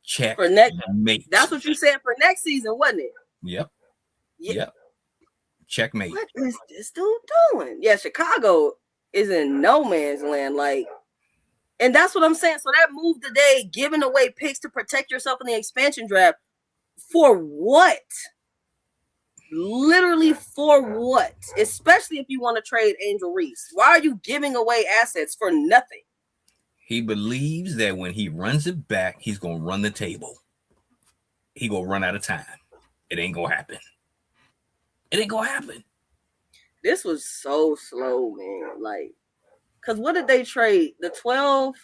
Check. For next, that's what you said for next season, wasn't it? Yep. Checkmate. What is this dude doing? Yeah, Chicago is in no man's land. Like, and that's what I'm saying. So that move today, giving away picks to protect yourself in the expansion draft, for what? Literally for what? Especially if you want to trade Angel Reese. Why are you giving away assets for nothing? He believes that when he runs it back, he's going to run the table. He going to run out of time. It ain't going to happen. This was so slow, man. Like, because what did they trade? The 12?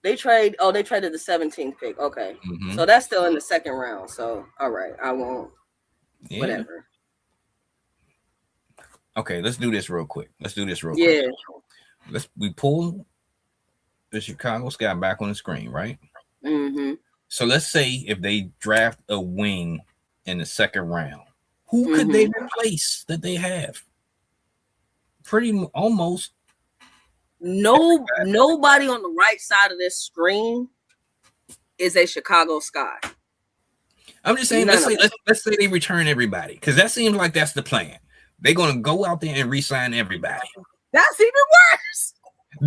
They traded the 17th pick. Okay. Mm-hmm. So that's still in the 2nd round. So, all right. I won't. Yeah. Whatever. Okay, let's do this real quick. Yeah. We pull the Chicago Sky back on the screen, right? Mm-hmm. So let's say if they draft a wing in the 2nd round, who could they replace that they have? Almost nobody on the right side of this screen is a Chicago Sky. I'm just saying, let's say they return everybody, because that seems like that's the plan. They're going to go out there and re-sign everybody. That's even worse.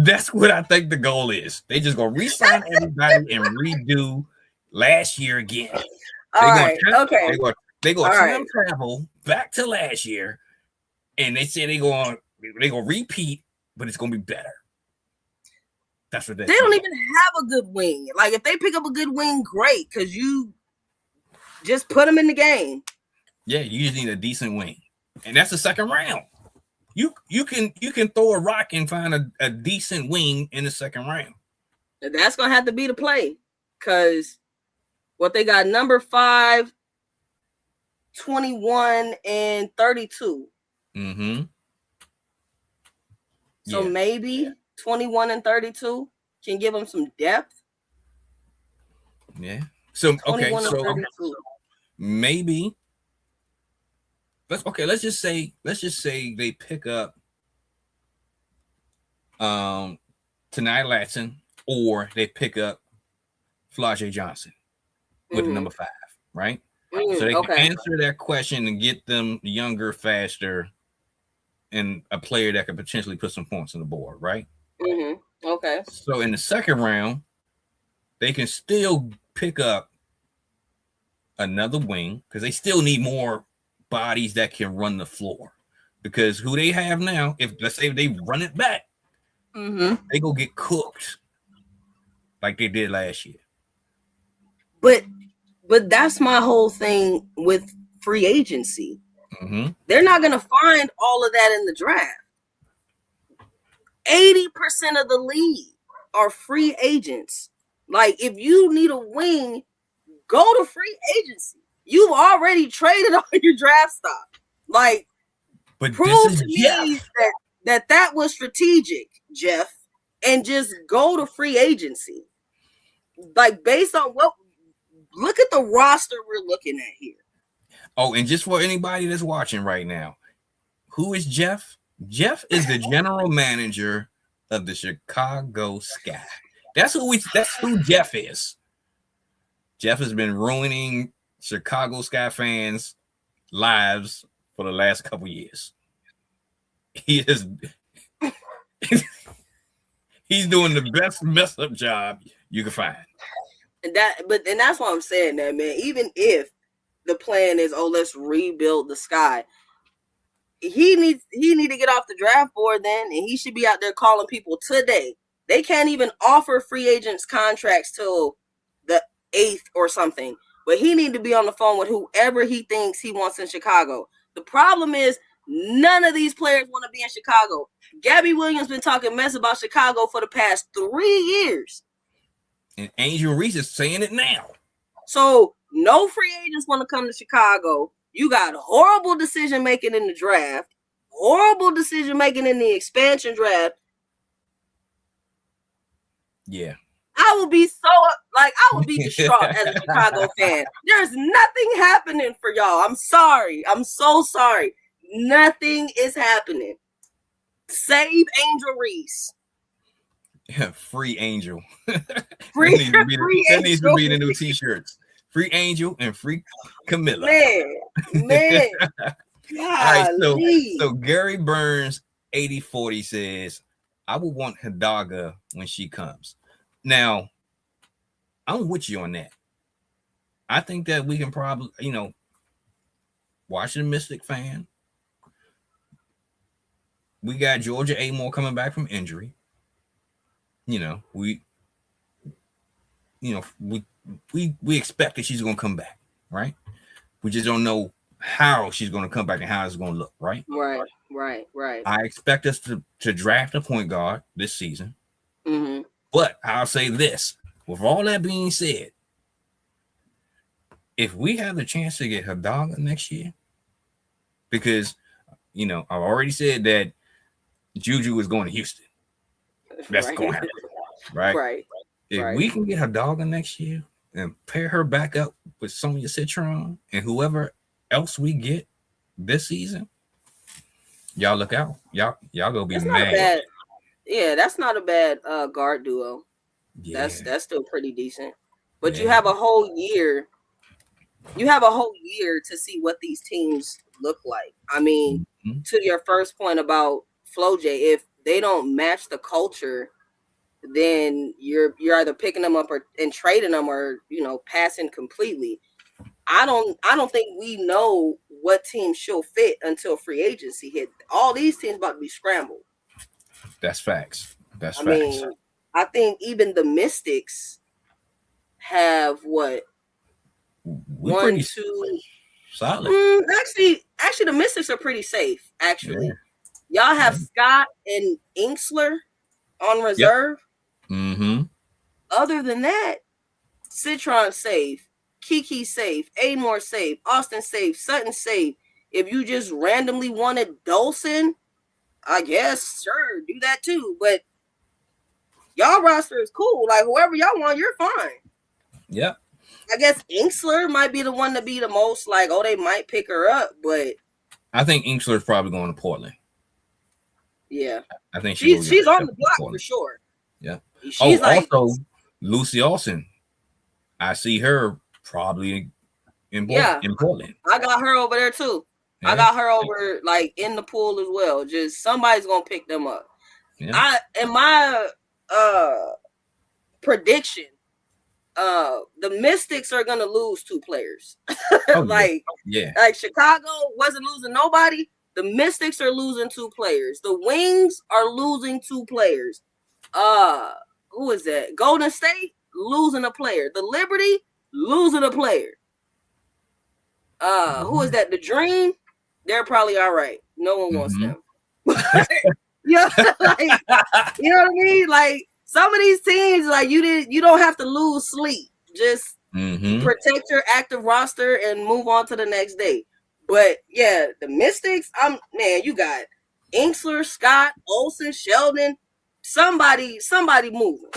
That's what I think the goal is. They just going to re-sign everybody and redo last year again. They're going to time travel back to last year And they say they're gonna repeat, but it's gonna be better. That's what they don't even have a good wing. Like if they pick up a good wing, great, because you just put them in the game. Yeah, you just need a decent wing, and that's the second round. You can throw a rock and find a decent wing in the second round. That's gonna have to be the play, because what they got number 5, 21, and 32. Mm-hmm. So maybe 21 and 32 can give them some depth. Yeah. So okay, so maybe let's just say they pick up Untitled Chapter, or they pick up Flau'jae Johnson with the number 5, right? So they can answer that question and get them younger, faster, and a player that could potentially put some points on the board, right? Okay. So in the second round, they can still pick up another wing, because they still need more bodies that can run the floor. Because who they have now, if let's say they run it back, they go get cooked like they did last year. But that's my whole thing with free agency. They're not going to find all of that in the draft. 80% of the league are free agents. Like, if you need a wing, go to free agency. You've already traded all your draft stock. Like, but prove to me that was strategic, Jeff, and just go to free agency. Like, based on look at the roster we're looking at here. Oh, and just for anybody that's watching right now, who is Jeff? Jeff is the general manager of the Chicago Sky. That's who Jeff is. Jeff has been ruining Chicago Sky fans' lives for the last couple years. He's doing the best mess up job you can find. And that's why I'm saying that, man. Even if the plan is, let's rebuild the Sky, he need to get off the draft board then, and he should be out there calling people today. They can't even offer free agents contracts till the 8th or something, but he need to be on the phone with whoever he thinks he wants in Chicago. The problem is none of these players want to be in Chicago. Gabby Williams been talking mess about Chicago for the past 3 years. And Angel Reese is saying it now. So no free agents want to come to Chicago. You got horrible decision making in the draft, horrible decision making in the expansion draft. Yeah. I would be distraught as a Chicago fan. There's nothing happening for y'all. I'm sorry. I'm so sorry. Nothing is happening. Save Angel Reese. Yeah, free Angel. Free that needs to be the new t-shirts. Free Angel and free Camilla. Man. All right, so Gary Burns 8040 says, I would want Hidalgo when she comes. Now, I'm with you on that. I think that we can probably, Washington Mystic fan. We got Georgia Amore coming back from injury. We expect that she's going to come back, right? We just don't know how she's going to come back and how it's going to look, right? Right. I expect us to draft a point guard this season. But I'll say this, with all that being said, if we have the chance to get Hidalgo next year, because, I've already said that Juju is going to Houston. That's going to happen, right? If we can get Hidalgo next year and pair her back up with Sonia Citron and whoever else we get this season, y'all look out. Y'all gonna be mad. That's not a bad guard duo. Yeah. That's still pretty decent. But you have a whole year. You have a whole year to see what these teams look like. I mean, to your first point about Flau'jae, if they don't match the culture, then you're either picking them up and trading them, or passing completely. I don't think we know what team she'll fit until free agency hit. All these teams about to be scrambled. That's facts. That's I facts. mean, I think even the Mystics have what? We 1, pretty 2. solid. Actually, the Mystics are pretty safe. Actually, Yeah. y'all have Scott and Inksler on reserve. Yep. Mm-hmm. Other than that, Citron safe, Kiki safe, Amor safe, Austin safe, Sutton safe. If you just randomly wanted Dolson, I guess sure, do that too. But y'all roster is cool. Like whoever y'all want, you're fine. Yep. I guess Inksler might be the one to be the most like, oh, they might pick her up, but I think Inksler's probably going to Portland. Yeah, I think she's on the block for sure. Yeah. She's also Lucy Olsen. I see her probably in Portland. I got her over there too. Yeah. I got her over like in the pool as well. Just somebody's gonna pick them up. Yeah. My prediction, the Mystics are gonna lose 2 players. Like Chicago wasn't losing nobody. The Mystics are losing 2 players. The Wings are losing 2 players. Who is that? Golden State losing a player. The Liberty losing a player. Who is that? The Dream? They're probably all right. No one wants them. Yeah, like, you know what I mean? Like some of these teams, like you don't have to lose sleep. Just protect your active roster and move on to the next day. But yeah, the Mystics, you got Inksler, Scott, Olsen, Sheldon, somebody moving.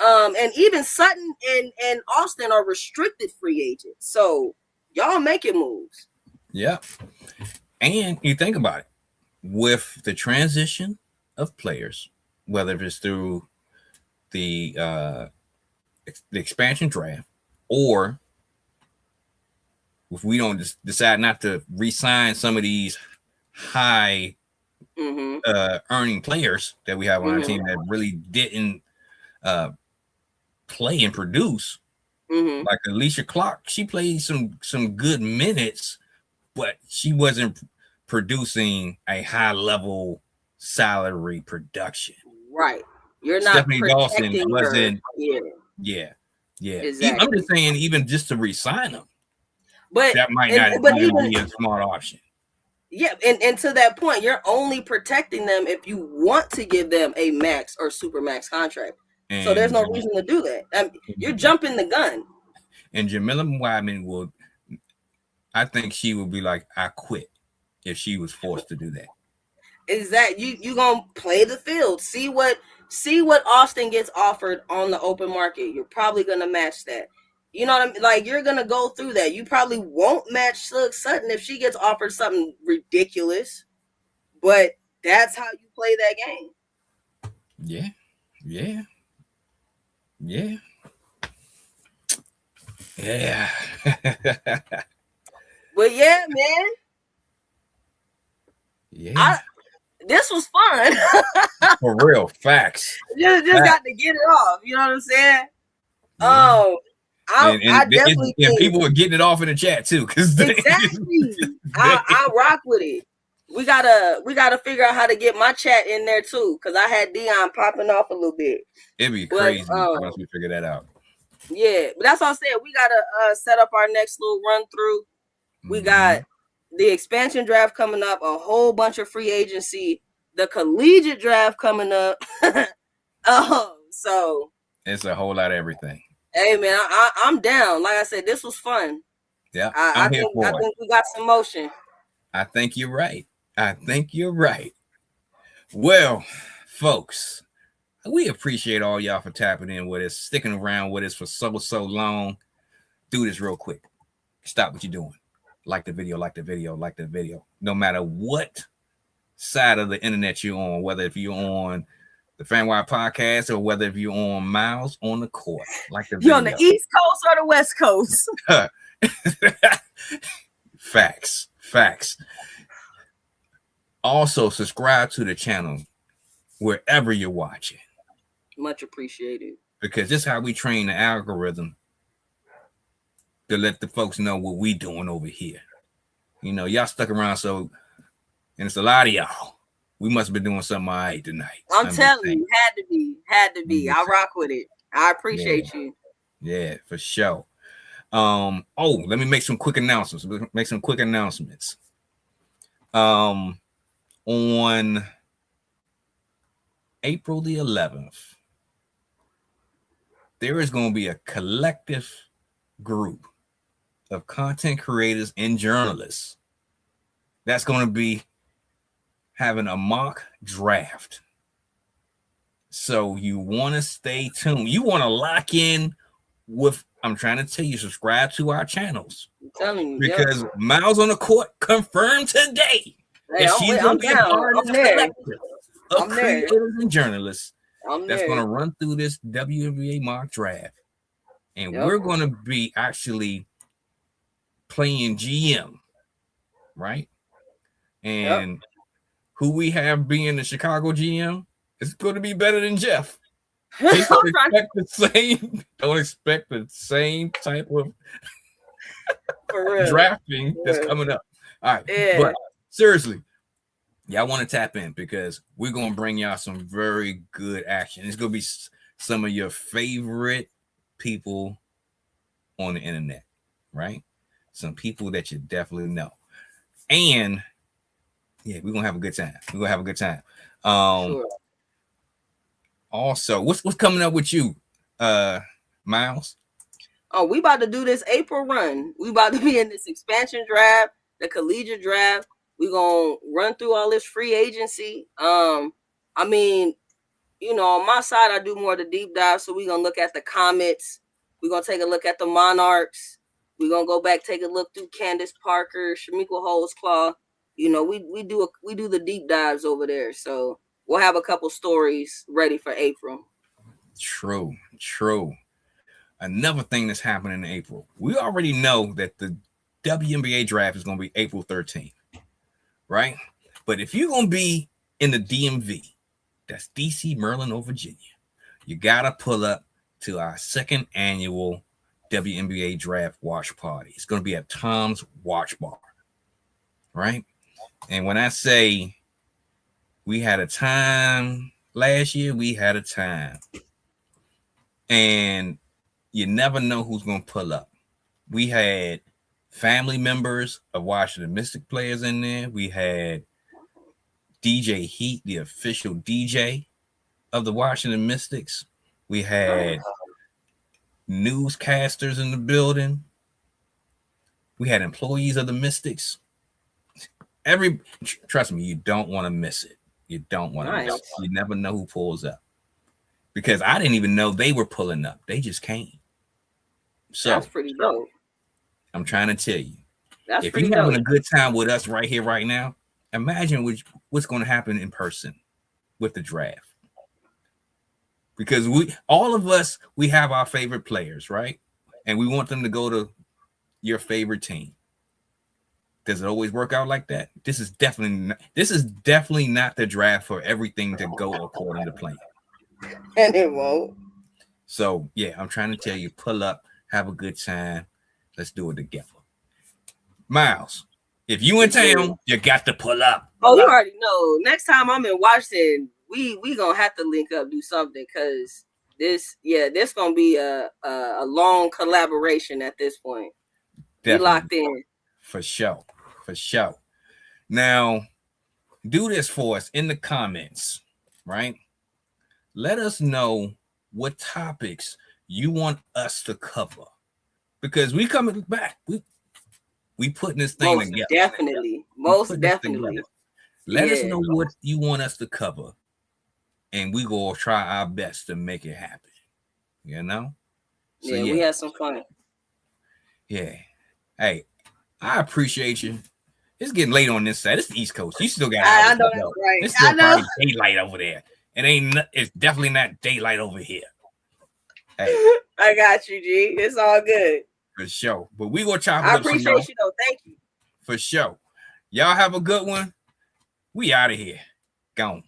And even Sutton and Austin are restricted free agents. So y'all making moves. Yeah. And you think about it, with the transition of players, whether it's through the expansion draft or if we don't decide not to re-sign some of these high earning players that we have on our team that really didn't play and produce, like Alicia Clark, she played some good minutes, but she wasn't producing a high level salary production. Right. You're not Stephanie Dawson wasn't. Yeah. Exactly. I'm just saying, even just to re-sign them, but that might not even be a smart option. Yeah, and to that point, you're only protecting them if you want to give them a max or super max contract. And so there's no reason to do that. You're jumping the gun. And Jamila Wyman I think she would be like, I quit if she was forced to do that. Is that you gonna play the field, see what Austin gets offered on the open market. You're probably gonna match that. You know what I mean? Like you're gonna go through that. You probably won't match Sutton if she gets offered something ridiculous, but that's how you play that game. Yeah. But yeah, man. Yeah. This was fun. For real, facts. Just got to get it off. You know what I'm saying? Yeah. I definitely think people were getting it off in the chat too. Exactly. I rock with it. We gotta figure out how to get my chat in there too, because I had Dion popping off a little bit. It'd be crazy once we figure that out. Yeah, but that's what I'm saying. We gotta set up our next little run through. We got the expansion draft coming up, a whole bunch of free agency, the collegiate draft coming up. So it's a whole lot of everything. Hey man, I'm down. Like I said, this was fun. Yeah, I think we got some motion. I think you're right. Well, folks, we appreciate all y'all for tapping in with us, sticking around with us for so long. Do this real quick. Stop what you're doing. Like the video. No matter what side of the internet you're on, whether if you're on the FanWire podcast or whether if you're on Miles on the Court. Like the video. You're on the East Coast or the West Coast. Facts. Also, subscribe to the channel wherever you're watching. Much appreciated. Because this is how we train the algorithm to let the folks know what we doing over here. You know, y'all stuck around, so and it's a lot of y'all. We must have been doing something all right tonight. I'm telling you, had to be. I rock with it. I appreciate you. Yeah, for sure. Let me make some quick announcements. On April the 11th, there is going to be a collective group of content creators and journalists that's going to be having a mock draft. So you want to stay tuned. You want to lock in with, I'm trying to tell you, subscribe to our channels. I'm telling you, because Myles on the Court confirmed today that she's going to be a part of the collective of creators and journalists that's going to run through this WNBA mock draft. And we're going to be actually playing GM, right? And who we have being the Chicago GM is going to be better than Jeff. Don't expect the same type of drafting that's coming up. All right. Yeah. But seriously, y'all want to tap in because we're going to bring y'all some very good action. It's going to be some of your favorite people on the internet, right? Some people that you definitely know. And yeah, we're going to have a good time. Sure. Also, what's coming up with you, Myles? Oh, we about to do this April run. We about to be in this expansion draft, the collegiate draft. We're going to run through all this free agency. I mean, you know, on my side, I do more of the deep dive. So we're going to look at the Comets. We're going to take a look at the Monarchs. We're going to go back, take a look through Candace Parker, Shamika Holtzclaw. You know, we do the deep dives over there. So we'll have a couple stories ready for April. True. Another thing that's happening in April. We already know that the WNBA draft is going to be April 13th, right? But if you're going to be in the DMV, that's DC, Maryland, or Virginia, you got to pull up to our second annual WNBA draft watch party. It's going to be at Tom's Watch Bar, right? And when I say we had a time last year, we had a time. And you never know who's going to pull up. We had family members of Washington Mystic players in there. We had DJ Heat, the official DJ of the Washington Mystics. We had newscasters in the building. We had employees of the Mystics. Trust me, you don't want to miss it. You don't want to miss it. You never know who pulls up. Because I didn't even know they were pulling up. They just came. So that's pretty dope. I'm trying to tell you. If you're having a good time with us right here, right now, imagine what's going to happen in person with the draft. Because all of us, we have our favorite players, right? And we want them to go to your favorite team. Does it always work out like that? This is definitely not the draft for everything to go according to plan. And it won't. So yeah, I'm trying to tell you, pull up, have a good time. Let's do it together. Myles, if you in town, you got to pull up. Oh, you already know. Next time I'm in Washington, we gonna have to link up, do something, because this gonna be a long collaboration at this point. Definitely. We locked in. For sure. Now, do this for us in the comments, right? Let us know what topics you want us to cover, because we coming back. We putting this thing together. Most definitely. Let us know what you want us to cover, and we gonna try our best to make it happen. You know? So, we had some fun. Yeah. Hey, I appreciate you. It's getting late on this side. It's the East Coast. You still got. I know that's right. It's still probably daylight over there. It's definitely not daylight over here. Hey, I got you, G. It's all good. For sure. But we gonna chop it up. I appreciate you though. Thank you. For sure. Y'all have a good one. We out of here. Gone.